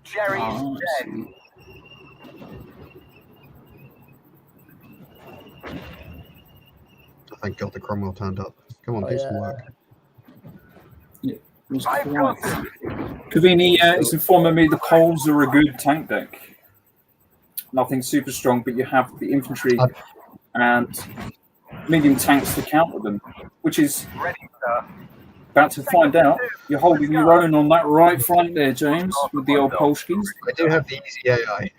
Speaker 4: Jerry's
Speaker 2: Oh, I
Speaker 4: dead.
Speaker 2: see.
Speaker 3: Thank God the Cromwell turned up. Come on,
Speaker 1: Oh,
Speaker 3: do
Speaker 1: yeah.
Speaker 3: some work.
Speaker 2: Was quite. Cavini is informing me the Poles are a good tank deck. Nothing super strong, but you have the infantry and medium tanks to counter them, which is
Speaker 4: Ready, sir.
Speaker 2: about to find out. You're holding your own on that right flank there, James, with the old Polskis.
Speaker 3: I do have the easy AI.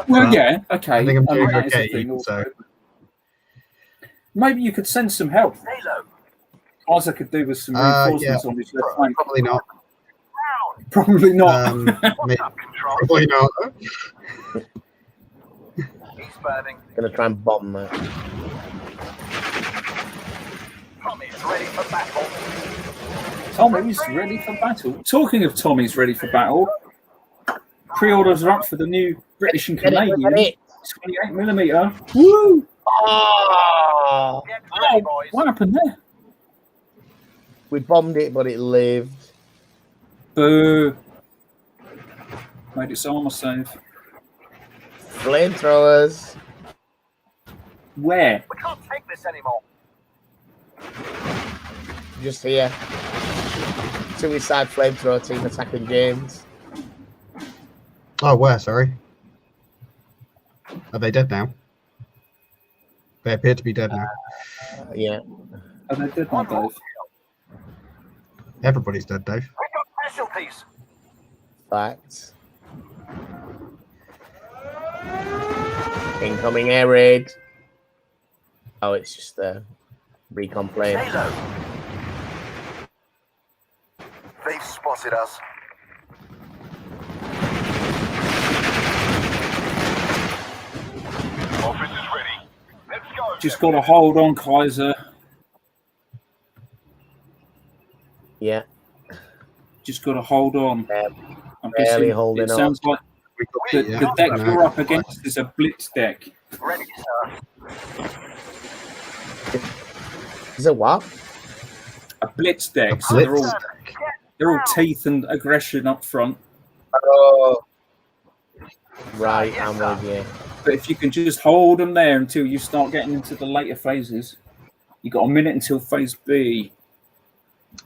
Speaker 2: Well, yeah, okay.
Speaker 3: I think I'm doing
Speaker 2: that is a
Speaker 3: okay,
Speaker 2: thing
Speaker 3: even
Speaker 2: also.
Speaker 3: so.
Speaker 2: Maybe you could send some help.
Speaker 4: Stay low.
Speaker 2: Isaac could do with some reinforcements on his left flank.
Speaker 3: Probably not.
Speaker 2: Probably not.
Speaker 4: Control.
Speaker 3: Probably not.
Speaker 4: He's burning.
Speaker 1: Gonna try and bomb that.
Speaker 4: Tommy's ready for battle.
Speaker 2: Tommy's ready for battle. Talking of Tommy's ready for battle, pre-orders are up for the new British and Canadian 28mm. Woo!
Speaker 1: Oh,
Speaker 4: Get ready,
Speaker 2: Oh,
Speaker 4: boys.
Speaker 2: what happened there?
Speaker 1: we bombed it, but it lived.
Speaker 2: Boo! Made its armor save.
Speaker 1: Flamethrowers.
Speaker 2: Where?
Speaker 4: We can't take this anymore.
Speaker 1: Just here. Suicide flamethrower team attacking James.
Speaker 3: Oh, where? Sorry. Are they dead now? They appear to be dead now.
Speaker 1: Yeah.
Speaker 2: Oh, they did not, Dave.
Speaker 3: Everybody's dead, Dave.
Speaker 4: We got casualties.
Speaker 1: Facts. Incoming air raid. Oh, it's just a recon plane.
Speaker 4: Stay low. They've spotted us. Office is ready. Let's go.
Speaker 2: Just got to hold on, Kaiser.
Speaker 1: Yeah.
Speaker 2: Just got to hold on. I'm
Speaker 1: barely
Speaker 2: guessing
Speaker 1: holding
Speaker 2: it sounds like the
Speaker 3: Yeah,
Speaker 2: deck
Speaker 3: no.
Speaker 2: you're up against is a blitz deck.
Speaker 4: Ready, sir.
Speaker 1: Is it what?
Speaker 2: A blitz deck.
Speaker 3: A
Speaker 2: So
Speaker 3: blitz.
Speaker 2: they're all teeth and aggression up front.
Speaker 1: Oh. Right, I'm with you.
Speaker 2: But if you can just hold them there until you start getting into the later phases, you got a minute until phase B.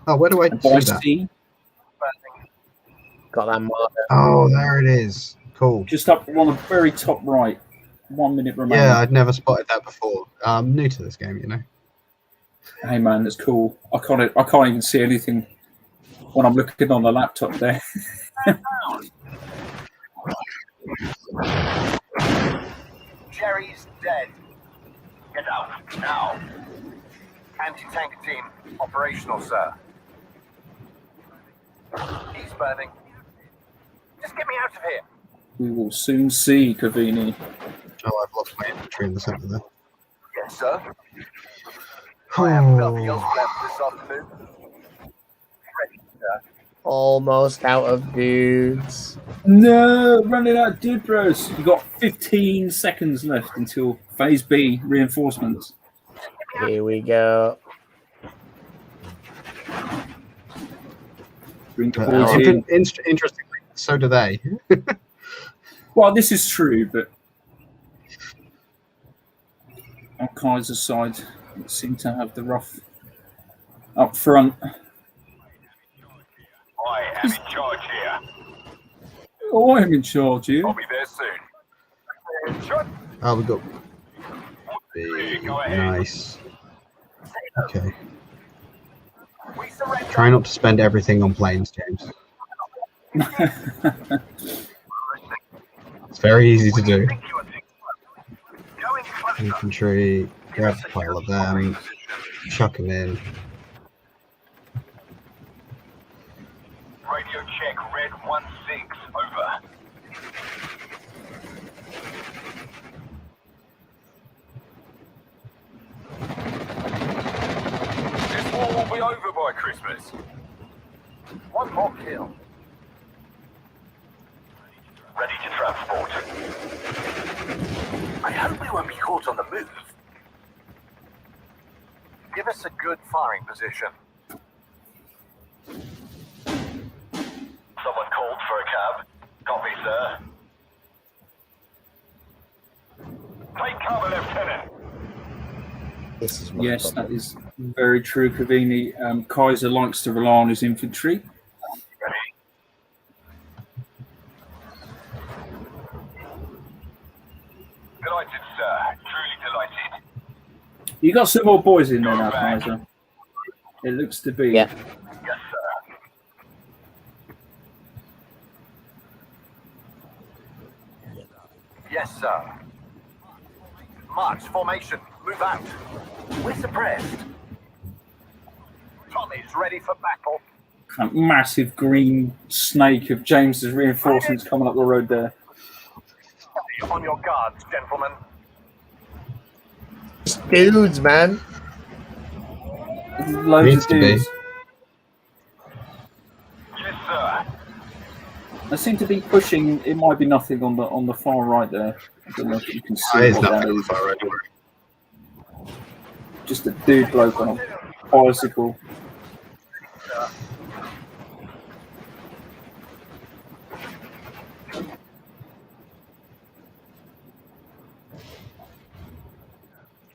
Speaker 3: Oh, where do I
Speaker 2: And
Speaker 3: see
Speaker 2: by
Speaker 3: that?
Speaker 2: C,
Speaker 1: Got that marker.
Speaker 3: Oh, there it is. Cool.
Speaker 2: just up on the very top right. 1 minute remaining.
Speaker 3: Yeah, I'd never spotted that before. I'm new to this game, you know.
Speaker 2: Hey man, that's cool. I can't even see anything when I'm looking on the laptop there.
Speaker 4: Jerry's dead. Get out now. Anti-tank team operational, sir. He's burning. Just get me out of here.
Speaker 2: We will soon see, Cavini.
Speaker 3: Oh, I've lost my infantry in the center there.
Speaker 4: Yes, sir. I have nothing
Speaker 3: Oh,
Speaker 4: else left this afternoon. Ready, sir.
Speaker 1: Almost out of dudes.
Speaker 2: No, running out of Dibros. You got 15 seconds left until phase B reinforcements.
Speaker 1: Here we go.
Speaker 2: Bring the
Speaker 3: but,
Speaker 2: boys in.
Speaker 3: interestingly, so do they.
Speaker 2: Well, this is true, but on Kaiser's side, it seemed to have the rough up front.
Speaker 4: I am in charge here.
Speaker 2: Oh, I'm in charge here.
Speaker 4: I'll be there soon. Shut.
Speaker 3: Oh, we got
Speaker 4: Go ahead.
Speaker 3: nice. Okay.
Speaker 4: We surrender.
Speaker 3: Try not to spend everything on planes, James. It's very easy to do.
Speaker 4: Think you are thinking. Go in closer.
Speaker 3: Infantry, grab a pile of them, chuck them in.
Speaker 4: Radio check, red 1-6, over. Christmas. One more kill. Ready to transport. I hope we won't be caught on the move. Give us a good firing position. Someone called for a cab. Copy, sir. Take cover, Lieutenant.
Speaker 1: This is my
Speaker 2: Yes,
Speaker 1: problem.
Speaker 2: that is very true, Cavini. Kaiser likes to rely on his infantry.
Speaker 4: Ready? Delighted, sir. Truly delighted.
Speaker 2: You got some more boys in there now, Kaiser. It looks to be.
Speaker 1: Yeah.
Speaker 4: Yes, sir. Yes, sir. March formation. Move out. We're suppressed. Tommy's ready for battle.
Speaker 2: Kind of massive green snake of James's reinforcements coming up the road there.
Speaker 4: On your guards, gentlemen.
Speaker 1: Dudes, man.
Speaker 2: Loads
Speaker 3: Needs
Speaker 2: of
Speaker 3: to be.
Speaker 2: dudes.
Speaker 4: Yes, sir.
Speaker 2: They seem to be pushing. It might be nothing on the far right there. I don't know if you can see
Speaker 3: There's
Speaker 2: what that
Speaker 3: nothing on the
Speaker 2: is.
Speaker 3: far right.
Speaker 2: Just a dude bloke on a bicycle.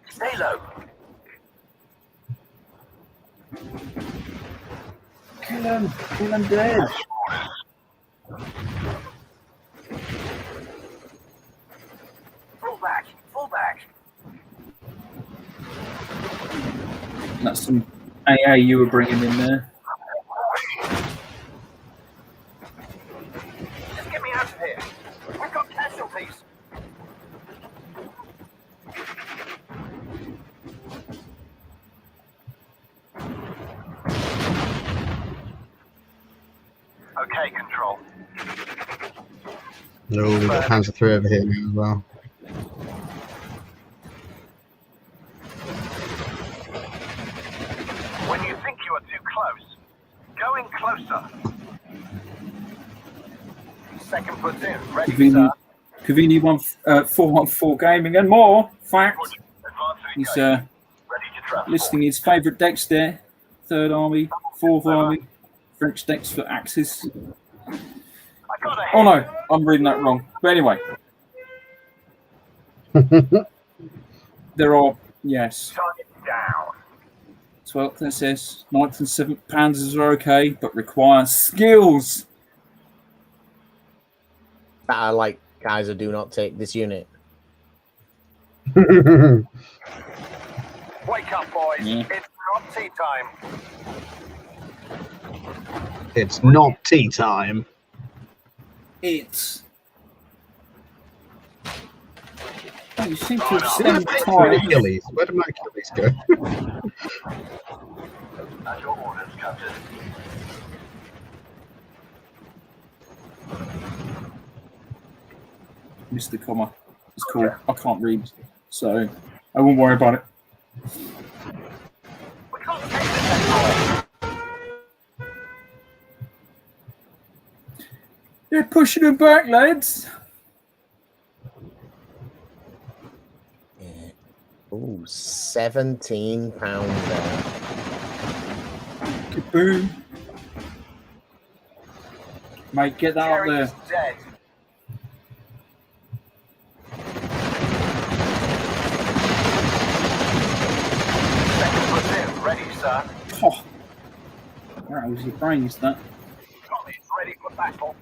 Speaker 4: Stay low.
Speaker 2: Kill him! Kill him dead!
Speaker 4: Fall back. Fall back.
Speaker 2: That's some AA you were bringing in there.
Speaker 4: Just get me out of here. We've got casualties. Okay, control.
Speaker 3: No, we've got Panzer III over here now as well.
Speaker 4: When you think you are too close, go in closer. Second platoon, ready,
Speaker 2: Cavini,
Speaker 4: sir.
Speaker 2: Cavini 414 Gaming and more. Fact,
Speaker 4: Advancing
Speaker 2: he's
Speaker 4: engagement. Ready to transport.
Speaker 2: listing his favourite decks there. Third Army, Fourth Army, French decks for Axis.
Speaker 4: I got a hit.
Speaker 2: Oh no, I'm reading that wrong. But anyway, there are, yes,
Speaker 4: Target down.
Speaker 2: 12th SS, 9th and 7th Panzers are okay, but require skills.
Speaker 1: That are like, Kaiser, do not take this unit.
Speaker 4: Wake up, boys.
Speaker 2: Yeah.
Speaker 4: It's not tea time.
Speaker 3: It's not tea time.
Speaker 2: It's. Oh, you seem to have
Speaker 3: Where
Speaker 2: stemmed
Speaker 3: did my
Speaker 2: time.
Speaker 3: Achilles? Where did my Achilles go?
Speaker 4: At your orders, Captain.
Speaker 2: Missed the comma. It's cool. I can't read, so I won't worry about it.
Speaker 4: We can't take this anymore.
Speaker 2: They're pushing him back, lads.
Speaker 1: Ooh, £17 there.
Speaker 2: Kaboom. Mate, get that up
Speaker 4: Jerry
Speaker 2: there.
Speaker 4: is dead. Second platoon, ready, sir.
Speaker 2: Oh. Where was your brains, that?
Speaker 4: Tommy's ready for battle.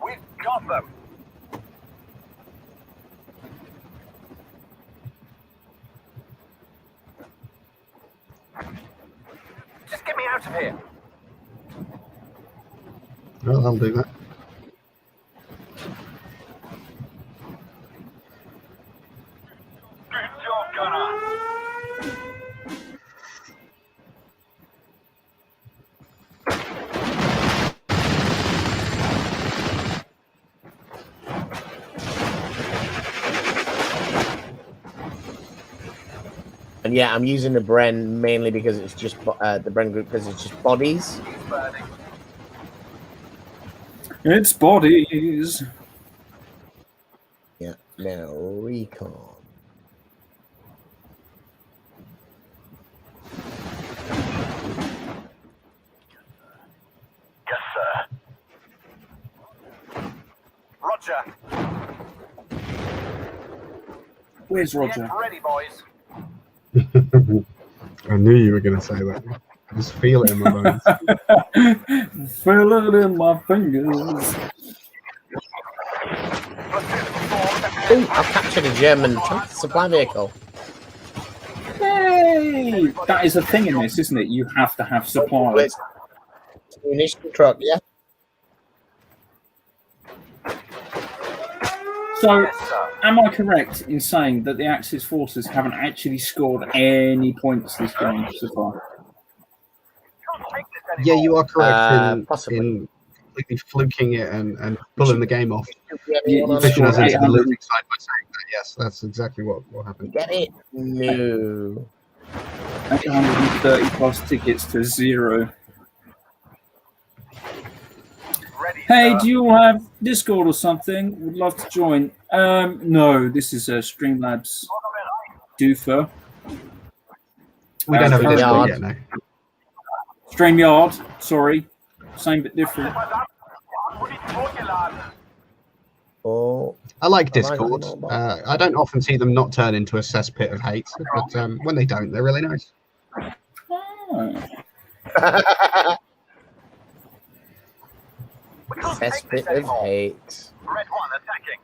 Speaker 4: We've got them. Just get me out of here.
Speaker 3: Well, I'll do that.
Speaker 4: Good job, Gunner.
Speaker 1: And yeah, I'm using the Bren mainly because it's just the Bren group because it's just bodies.
Speaker 2: It's bodies.
Speaker 1: Yeah. Now recon.
Speaker 4: Yes, sir. Roger.
Speaker 2: Where's Roger?
Speaker 4: Get ready, boys.
Speaker 3: I knew you were going to say that. I just feel it in my bones.
Speaker 2: Feel it in my fingers.
Speaker 1: Oh, I've captured a German supply vehicle.
Speaker 2: Hey! That is a thing in this, isn't it? You have to have supplies.
Speaker 1: Munition truck, yeah.
Speaker 2: So, am I correct in saying that the Axis forces haven't actually scored any points this game so far?
Speaker 3: Yeah, you are correct
Speaker 1: possibly.
Speaker 3: in completely fluking it and pulling the game off.
Speaker 2: You
Speaker 3: Pushing us into the
Speaker 2: 800.
Speaker 3: losing side by saying that. Yes, that's exactly what happened.
Speaker 1: Get it? No.
Speaker 2: 830 plus tickets to 0. Hey, do you have Discord or something? Would love to join. No, this is a Streamlabs doofer.
Speaker 3: We don't have a Discord
Speaker 1: Yard.
Speaker 3: yet, no.
Speaker 2: StreamYard, sorry. Same but different.
Speaker 1: Oh,
Speaker 3: I like
Speaker 1: I like
Speaker 3: Discord.
Speaker 1: it.
Speaker 3: I don't often see them not turn into a cesspit of hate, but when they don't, they're really nice.
Speaker 2: Oh.
Speaker 1: cesspit of hate.
Speaker 4: Red one attacking.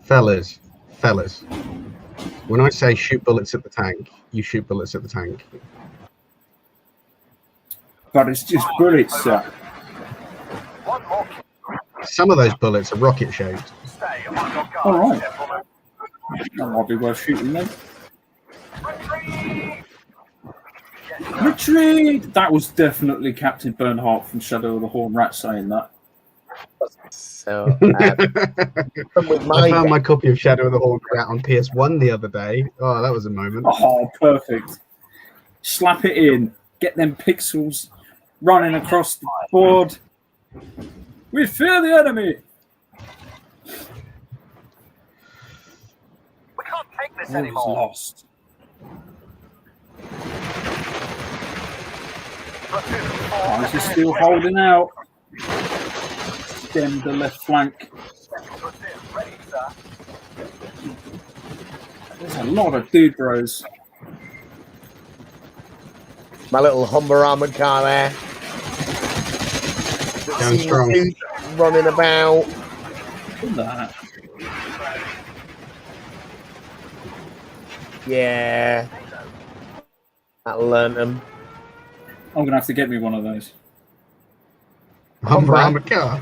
Speaker 3: Fellas, when I say shoot bullets at the tank, you shoot bullets at the tank.
Speaker 2: But it's just bullets, sir.
Speaker 4: One more.
Speaker 3: Some of those bullets are rocket shaped.
Speaker 4: Stay on your guard,
Speaker 2: All right.
Speaker 4: gentlemen.
Speaker 2: That might be worth shooting then.
Speaker 4: Retreat.
Speaker 2: Retreat! That was definitely Captain Bernhardt from Shadow of the Horn Rat saying that.
Speaker 1: So, with
Speaker 3: I found
Speaker 1: my
Speaker 3: my copy of Shadow of the Horn Rat on PS1 the other day. Oh, that was a moment.
Speaker 2: Oh, perfect. Slap it in. Get them pixels running across the board. We fear the enemy.
Speaker 4: We can't take this
Speaker 2: War is
Speaker 4: anymore.
Speaker 2: lost. Ours is still holding out. Stem the left flank.
Speaker 4: Ready, sir.
Speaker 2: There's a lot of dude bros.
Speaker 1: my little Humber armored car there.
Speaker 3: Going strong.
Speaker 1: Running about.
Speaker 2: Look at that.
Speaker 1: Yeah. That learned them.
Speaker 2: I'm going to have to get me one of those.
Speaker 3: Humber armored car.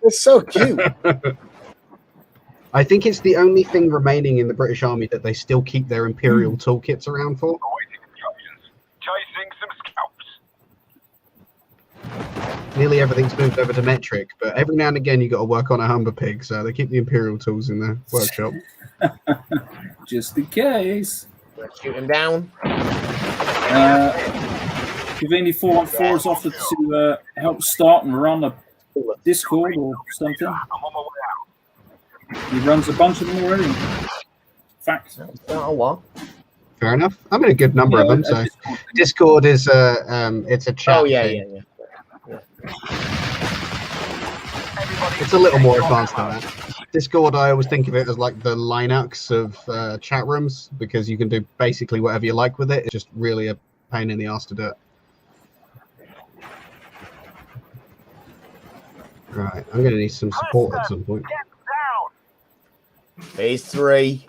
Speaker 1: It's so cute.
Speaker 3: I think it's the only thing remaining in the British Army that they still keep their Imperial toolkits around for.
Speaker 4: Awaiting instructions. Chasing some scouts.
Speaker 3: Nearly everything's moved over to metric, but every now and again you got to work on a Humber pig, so they keep the Imperial tools in the workshop.
Speaker 2: Just in case.
Speaker 1: Let's shoot him down.
Speaker 2: Gavini 414 has offered to help start and run a Discord or something.
Speaker 4: I'm on my way out.
Speaker 2: He runs a bunch of them already. Fact.
Speaker 1: Oh, what?
Speaker 3: Fair enough. I'm in a good number of them, so Discord is it's a chat.
Speaker 1: Oh, yeah,
Speaker 3: thing.
Speaker 1: yeah.
Speaker 3: It's a little more advanced than that. Discord, I always think of it as like the Linux of chat rooms because you can do basically whatever you like with it. It's just really a pain in the ass to do it. Right, I'm going to need some support at some point.
Speaker 4: Get down.
Speaker 1: Phase 3.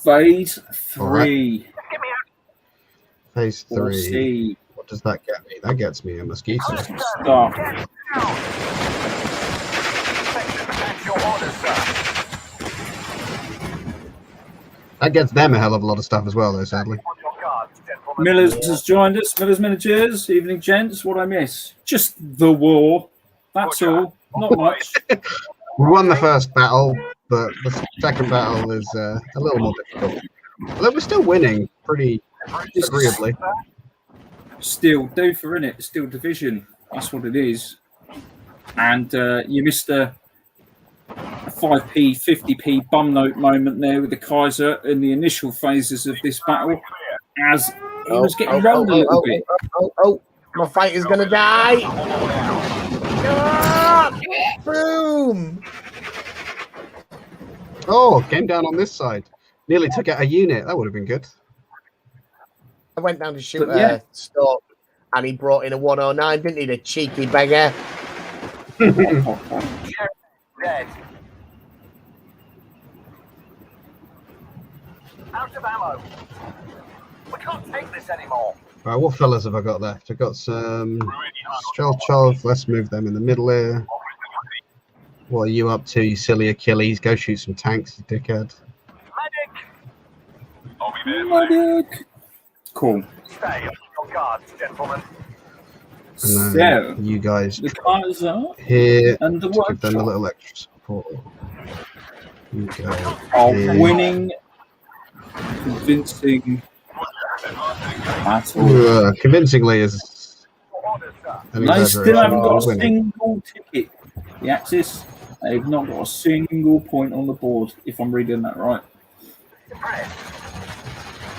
Speaker 2: Phase 3.
Speaker 3: Alright.
Speaker 4: Get me out.
Speaker 3: Phase
Speaker 2: We'll
Speaker 3: 3.
Speaker 2: see.
Speaker 3: What does that get me? That gets me a mosquito.
Speaker 2: Stuff.
Speaker 4: Get down. At your orders, sir.
Speaker 3: That gets them a hell of a lot of stuff as well, though, sadly.
Speaker 4: On your guard, gentlemen.
Speaker 2: Millers has joined us. Millers Miniatures. Evening, gents. What I miss? Just the war. That's all. Not much.
Speaker 3: We won the first battle. but the second battle is a little more difficult. Although we're still winning pretty agreeably.
Speaker 2: Still Dover, innit? Still division. That's what it is. And you missed a 5p, 50p bum note moment there with the Kaiser in the initial phases of this battle, as he was getting rolled a little bit.
Speaker 1: My fighter's gonna die. Ah! Boom!
Speaker 3: Oh, came down on this side. Nearly took out a unit. That would have been good.
Speaker 1: I went down to shoot a stop, and he brought in a 109, didn't he? The cheeky beggar.
Speaker 4: Dead. Out of ammo. We can't take this anymore.
Speaker 3: Right, what fellas have I got left? I've got some Strelchov. Let's move them in the middle here. What are you up to, you silly Achilles? Go shoot some tanks, you dickhead.
Speaker 4: Medic! I'll be there.
Speaker 2: Medic. Cool.
Speaker 4: Stay on your guards, gentlemen.
Speaker 3: And then you guys
Speaker 2: the Kaiser
Speaker 3: here
Speaker 2: and the
Speaker 3: to give them a
Speaker 2: workshop
Speaker 3: little extra support. You go
Speaker 2: are
Speaker 3: here.
Speaker 2: winning convincing battle.
Speaker 3: Convincingly is an
Speaker 2: They still haven't
Speaker 3: exaggeration,
Speaker 2: got a
Speaker 3: but winning.
Speaker 2: single ticket. The Axis, they've not got a single point on the board, if I'm reading that right.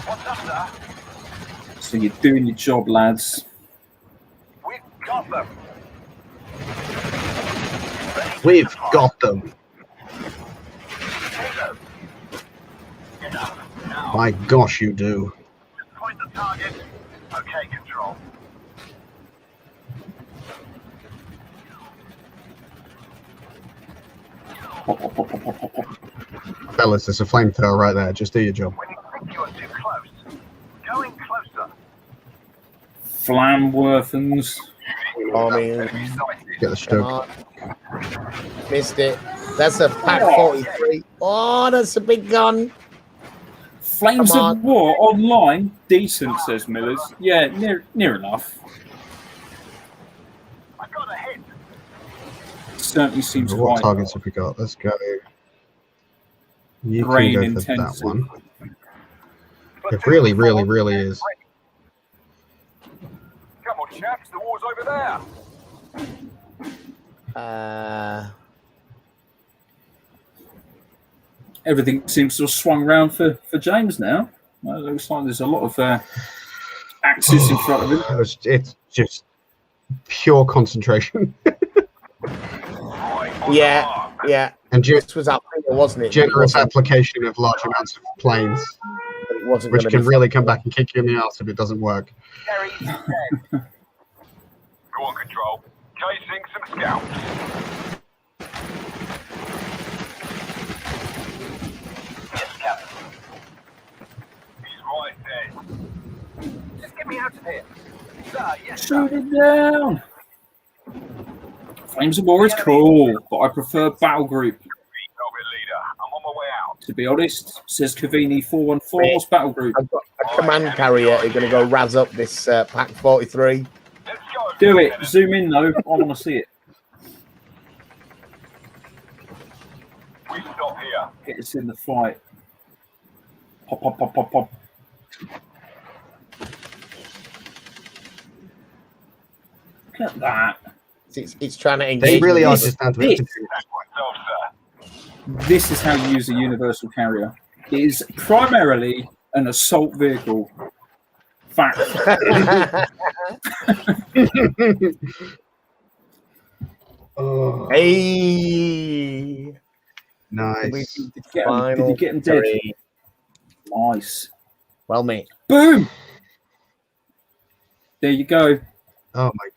Speaker 4: What's up, sir?
Speaker 2: So you're doing your job, lads.
Speaker 4: We've got them.
Speaker 3: We've got them.
Speaker 4: Get up now.
Speaker 3: My gosh, you do.
Speaker 4: Point the target. Okay, control.
Speaker 2: Pop, pop, pop, pop, pop, pop, pop.
Speaker 3: Fellas, there's a flamethrower right there. Just do your job.
Speaker 4: When you think you are too close, going closer.
Speaker 2: Flamworthens.
Speaker 3: Get the
Speaker 1: Come
Speaker 3: stoke.
Speaker 1: on. Missed it. That's a pack 43. Oh, that's a big gun.
Speaker 2: Flames
Speaker 1: Come
Speaker 2: of
Speaker 1: on.
Speaker 2: War online, decent, says Millers. Yeah, near enough.
Speaker 4: I got a hit.
Speaker 2: Certainly seems
Speaker 3: What
Speaker 2: quite
Speaker 3: targets have we got? Let's go. You
Speaker 2: brain
Speaker 3: can go for that
Speaker 2: intensive.
Speaker 3: one. It really, really, really is.
Speaker 4: Come on, chaps, the war's over there.
Speaker 2: Everything seems to have swung round for James now. Well, it looks like there's a lot of axes in front of him.
Speaker 3: It's just pure concentration.
Speaker 1: Yeah.
Speaker 3: And
Speaker 1: This was up, wasn't it?
Speaker 3: generous application of large amounts of planes,
Speaker 1: It wasn't
Speaker 3: which
Speaker 1: gonna
Speaker 3: can
Speaker 1: be
Speaker 3: really come back and kick you in the ass if it doesn't work.
Speaker 4: Terry's dead. Go on, control. Chasing some scouts. Yes, Captain. He's right there. Just get me out of here. Sir, yes, sir.
Speaker 2: Shoot it down. Flames of War is cool, but I prefer Battle Group.
Speaker 4: Velvet leader, I'm on my way out.
Speaker 2: To be honest, says Cavini 414. What's Battle Group?
Speaker 1: I've got a command carrier who's going to go razz up this pack 43.
Speaker 4: Let's go.
Speaker 2: Do it. Zoom in though. I want to see it.
Speaker 4: We stop here.
Speaker 2: Get us in the fight. Pop, pop, pop, pop, pop. Look at that.
Speaker 1: It's trying to engage.
Speaker 3: They really are
Speaker 1: with
Speaker 3: just down to
Speaker 2: This.
Speaker 3: infantry.
Speaker 4: Myself, sir.
Speaker 2: This is how you use a universal carrier. It is primarily an assault vehicle. Fact.
Speaker 3: Oh,
Speaker 1: Hey,
Speaker 3: nice.
Speaker 2: Did you get him dead?
Speaker 1: three.
Speaker 2: Nice.
Speaker 1: Well, mate.
Speaker 2: Boom. There you go.
Speaker 3: Oh my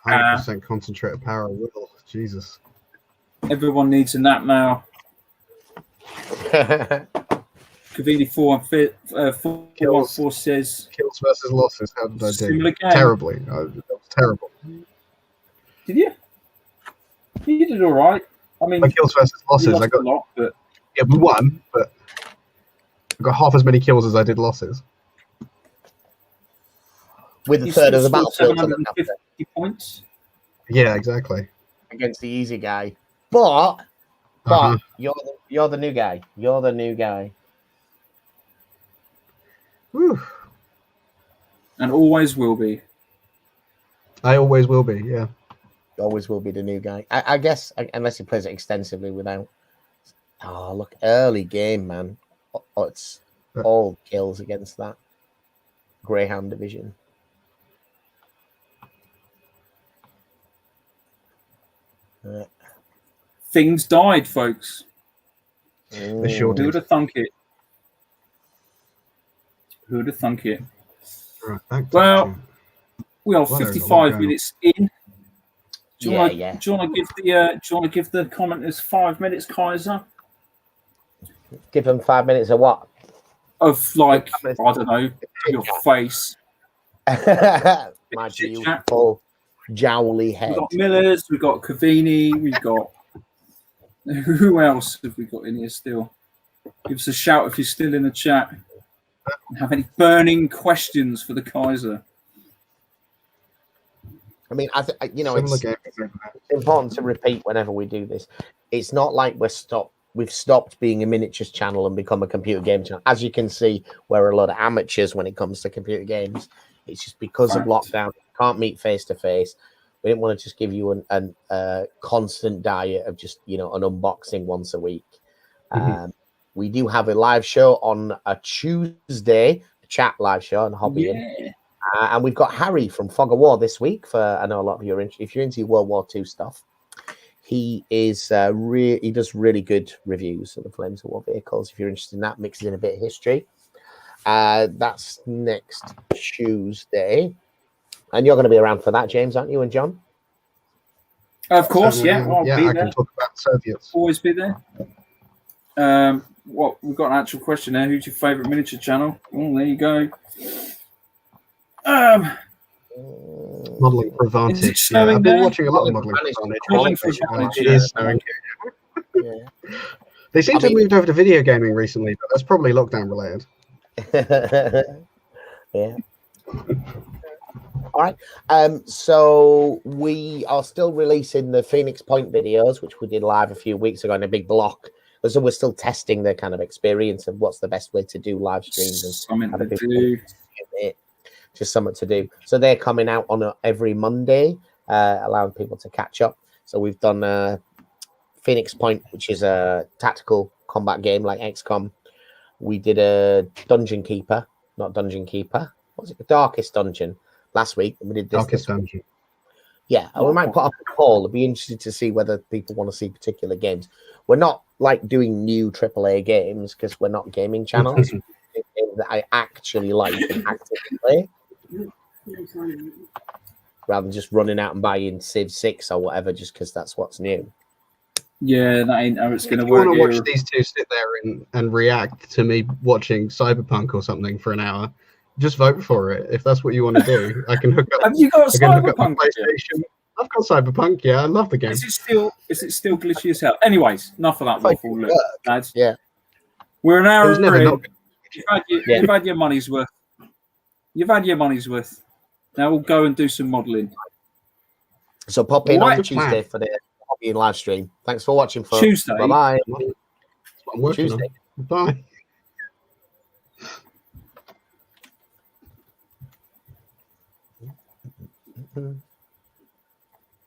Speaker 3: god. 100% concentrated power of will. Jesus.
Speaker 2: Everyone needs a nap now. Cavini 414 says,
Speaker 3: Kills versus losses. How did I do?
Speaker 2: Similar game.
Speaker 3: Terribly. That was terrible.
Speaker 2: did you? You did all right. I mean,
Speaker 3: My kills versus
Speaker 2: you
Speaker 3: losses.
Speaker 2: lost
Speaker 3: I got
Speaker 2: a lot, but
Speaker 3: we won, but I got half as many kills as I did losses.
Speaker 1: With a
Speaker 2: you
Speaker 1: third of the
Speaker 2: still
Speaker 1: battlefield
Speaker 2: scored
Speaker 1: to look after
Speaker 2: 750 points.
Speaker 3: Yeah, exactly.
Speaker 1: against the easy guy. But But you're the new guy. You're the new guy.
Speaker 3: Whew.
Speaker 2: And always will be.
Speaker 3: I always will be. Yeah.
Speaker 1: Always will be the new guy. I guess unless he plays it extensively without. Oh, look, early game, man. Oh, it's all kills against that Greyhound division.
Speaker 2: Things died, folks.
Speaker 3: They sure
Speaker 2: Who'd
Speaker 3: did.
Speaker 2: have thunk it? Who'd have thunk it?
Speaker 3: Right, back to
Speaker 2: Well,
Speaker 3: action.
Speaker 2: we are
Speaker 3: Well, there's a lot
Speaker 2: 55
Speaker 3: going
Speaker 2: minutes in. Do you want
Speaker 1: Yeah.
Speaker 2: to give the commenters 5 minutes, Kaiser?
Speaker 1: Give them 5 minutes of what?
Speaker 2: Of like, I don't know, your face.
Speaker 1: My beautiful jowly head.
Speaker 2: We've got Millers, we've got Cavini, we've got who else have we got in here still? Give us a shout if you're still in the chat. Have any burning questions for the Kaiser?
Speaker 1: I mean,
Speaker 3: Similar
Speaker 1: it's
Speaker 3: game.
Speaker 1: important to repeat whenever we do this. It's not like we've stopped being a miniatures channel and become a computer game channel. As you can see, we're a lot of amateurs when it comes to computer games. It's just because of lockdown, can't meet face to face. We didn't want to just give you a constant diet of just an unboxing once a week. We do have a live show on a Tuesday, a chat live show on Hobby.
Speaker 2: Yeah.
Speaker 1: And we've got Harry from Fog of War this week. I know a lot of you are if you're into World War II stuff. He is he does really good reviews of the Flames of War vehicles. If you're interested in that, mixes in a bit of history. That's next Tuesday, and you're going to be around for that, James, aren't you, and John?
Speaker 2: Of course, yeah. I'll
Speaker 3: Yeah,
Speaker 2: be
Speaker 3: I
Speaker 2: there.
Speaker 3: can talk about Soviets.
Speaker 2: Always be there. We've got an actual question there. Who's your favourite miniature channel? Oh, there you go.
Speaker 3: Modelling for Advantage.
Speaker 2: Is it snowing
Speaker 3: I've been
Speaker 2: there?
Speaker 3: watching a lot of Modelling
Speaker 2: Modelling
Speaker 3: for
Speaker 2: for
Speaker 3: Advantage.
Speaker 2: Advantage,
Speaker 3: It is snowing.
Speaker 1: Yeah.
Speaker 3: They seem to have moved over to video gaming recently, but that's probably lockdown related.
Speaker 1: Yeah. All right. So we are still releasing the Phoenix Point videos, which we did live a few weeks ago in a big block. So we're still testing the kind of experience of what's the best way to do live streams and
Speaker 2: Something to do.
Speaker 1: Just something to do. So they're coming out on every Monday, allowing people to catch up. So we've done Phoenix Point, which is a tactical combat game like XCOM. We did a Dungeon Keeper, not Dungeon Keeper. What was it? The Darkest Dungeon last week. And we did this.
Speaker 3: Darkest Dungeon.
Speaker 1: Yeah, and we might put up a poll. It'd be interesting to see whether people want to see particular games. We're not like doing new AAA games because we're not gaming channels. Games that I actually like and actively play, rather than just running out and buying Civ 6 or whatever just because that's what's new.
Speaker 2: Yeah, that ain't how it's going to
Speaker 3: If you
Speaker 2: work.
Speaker 3: want to watch
Speaker 2: here.
Speaker 3: these two sit there and react to me watching Cyberpunk or something for an hour, just vote for it. If that's what you want to do, I can hook up.
Speaker 2: Have you got
Speaker 3: I can hook up my
Speaker 2: Cyberpunk?
Speaker 3: PlayStation. I've got Cyberpunk. Yeah, I love the game.
Speaker 2: Is it still glitchy as hell? Anyways, enough of that waffle, look, lads.
Speaker 1: Yeah.
Speaker 2: We're an
Speaker 3: It
Speaker 2: hour
Speaker 3: was never
Speaker 2: in.
Speaker 3: not.
Speaker 2: You've had your money's worth. You've had your money's worth. Now we'll go and do some modelling.
Speaker 1: So pop in
Speaker 2: Right.
Speaker 1: on Tuesday for the hobby and live stream. Thanks for watching, folks.
Speaker 2: Tuesday?
Speaker 1: Bye bye.
Speaker 3: That's what I'm working
Speaker 1: Tuesday.
Speaker 3: on. Bye.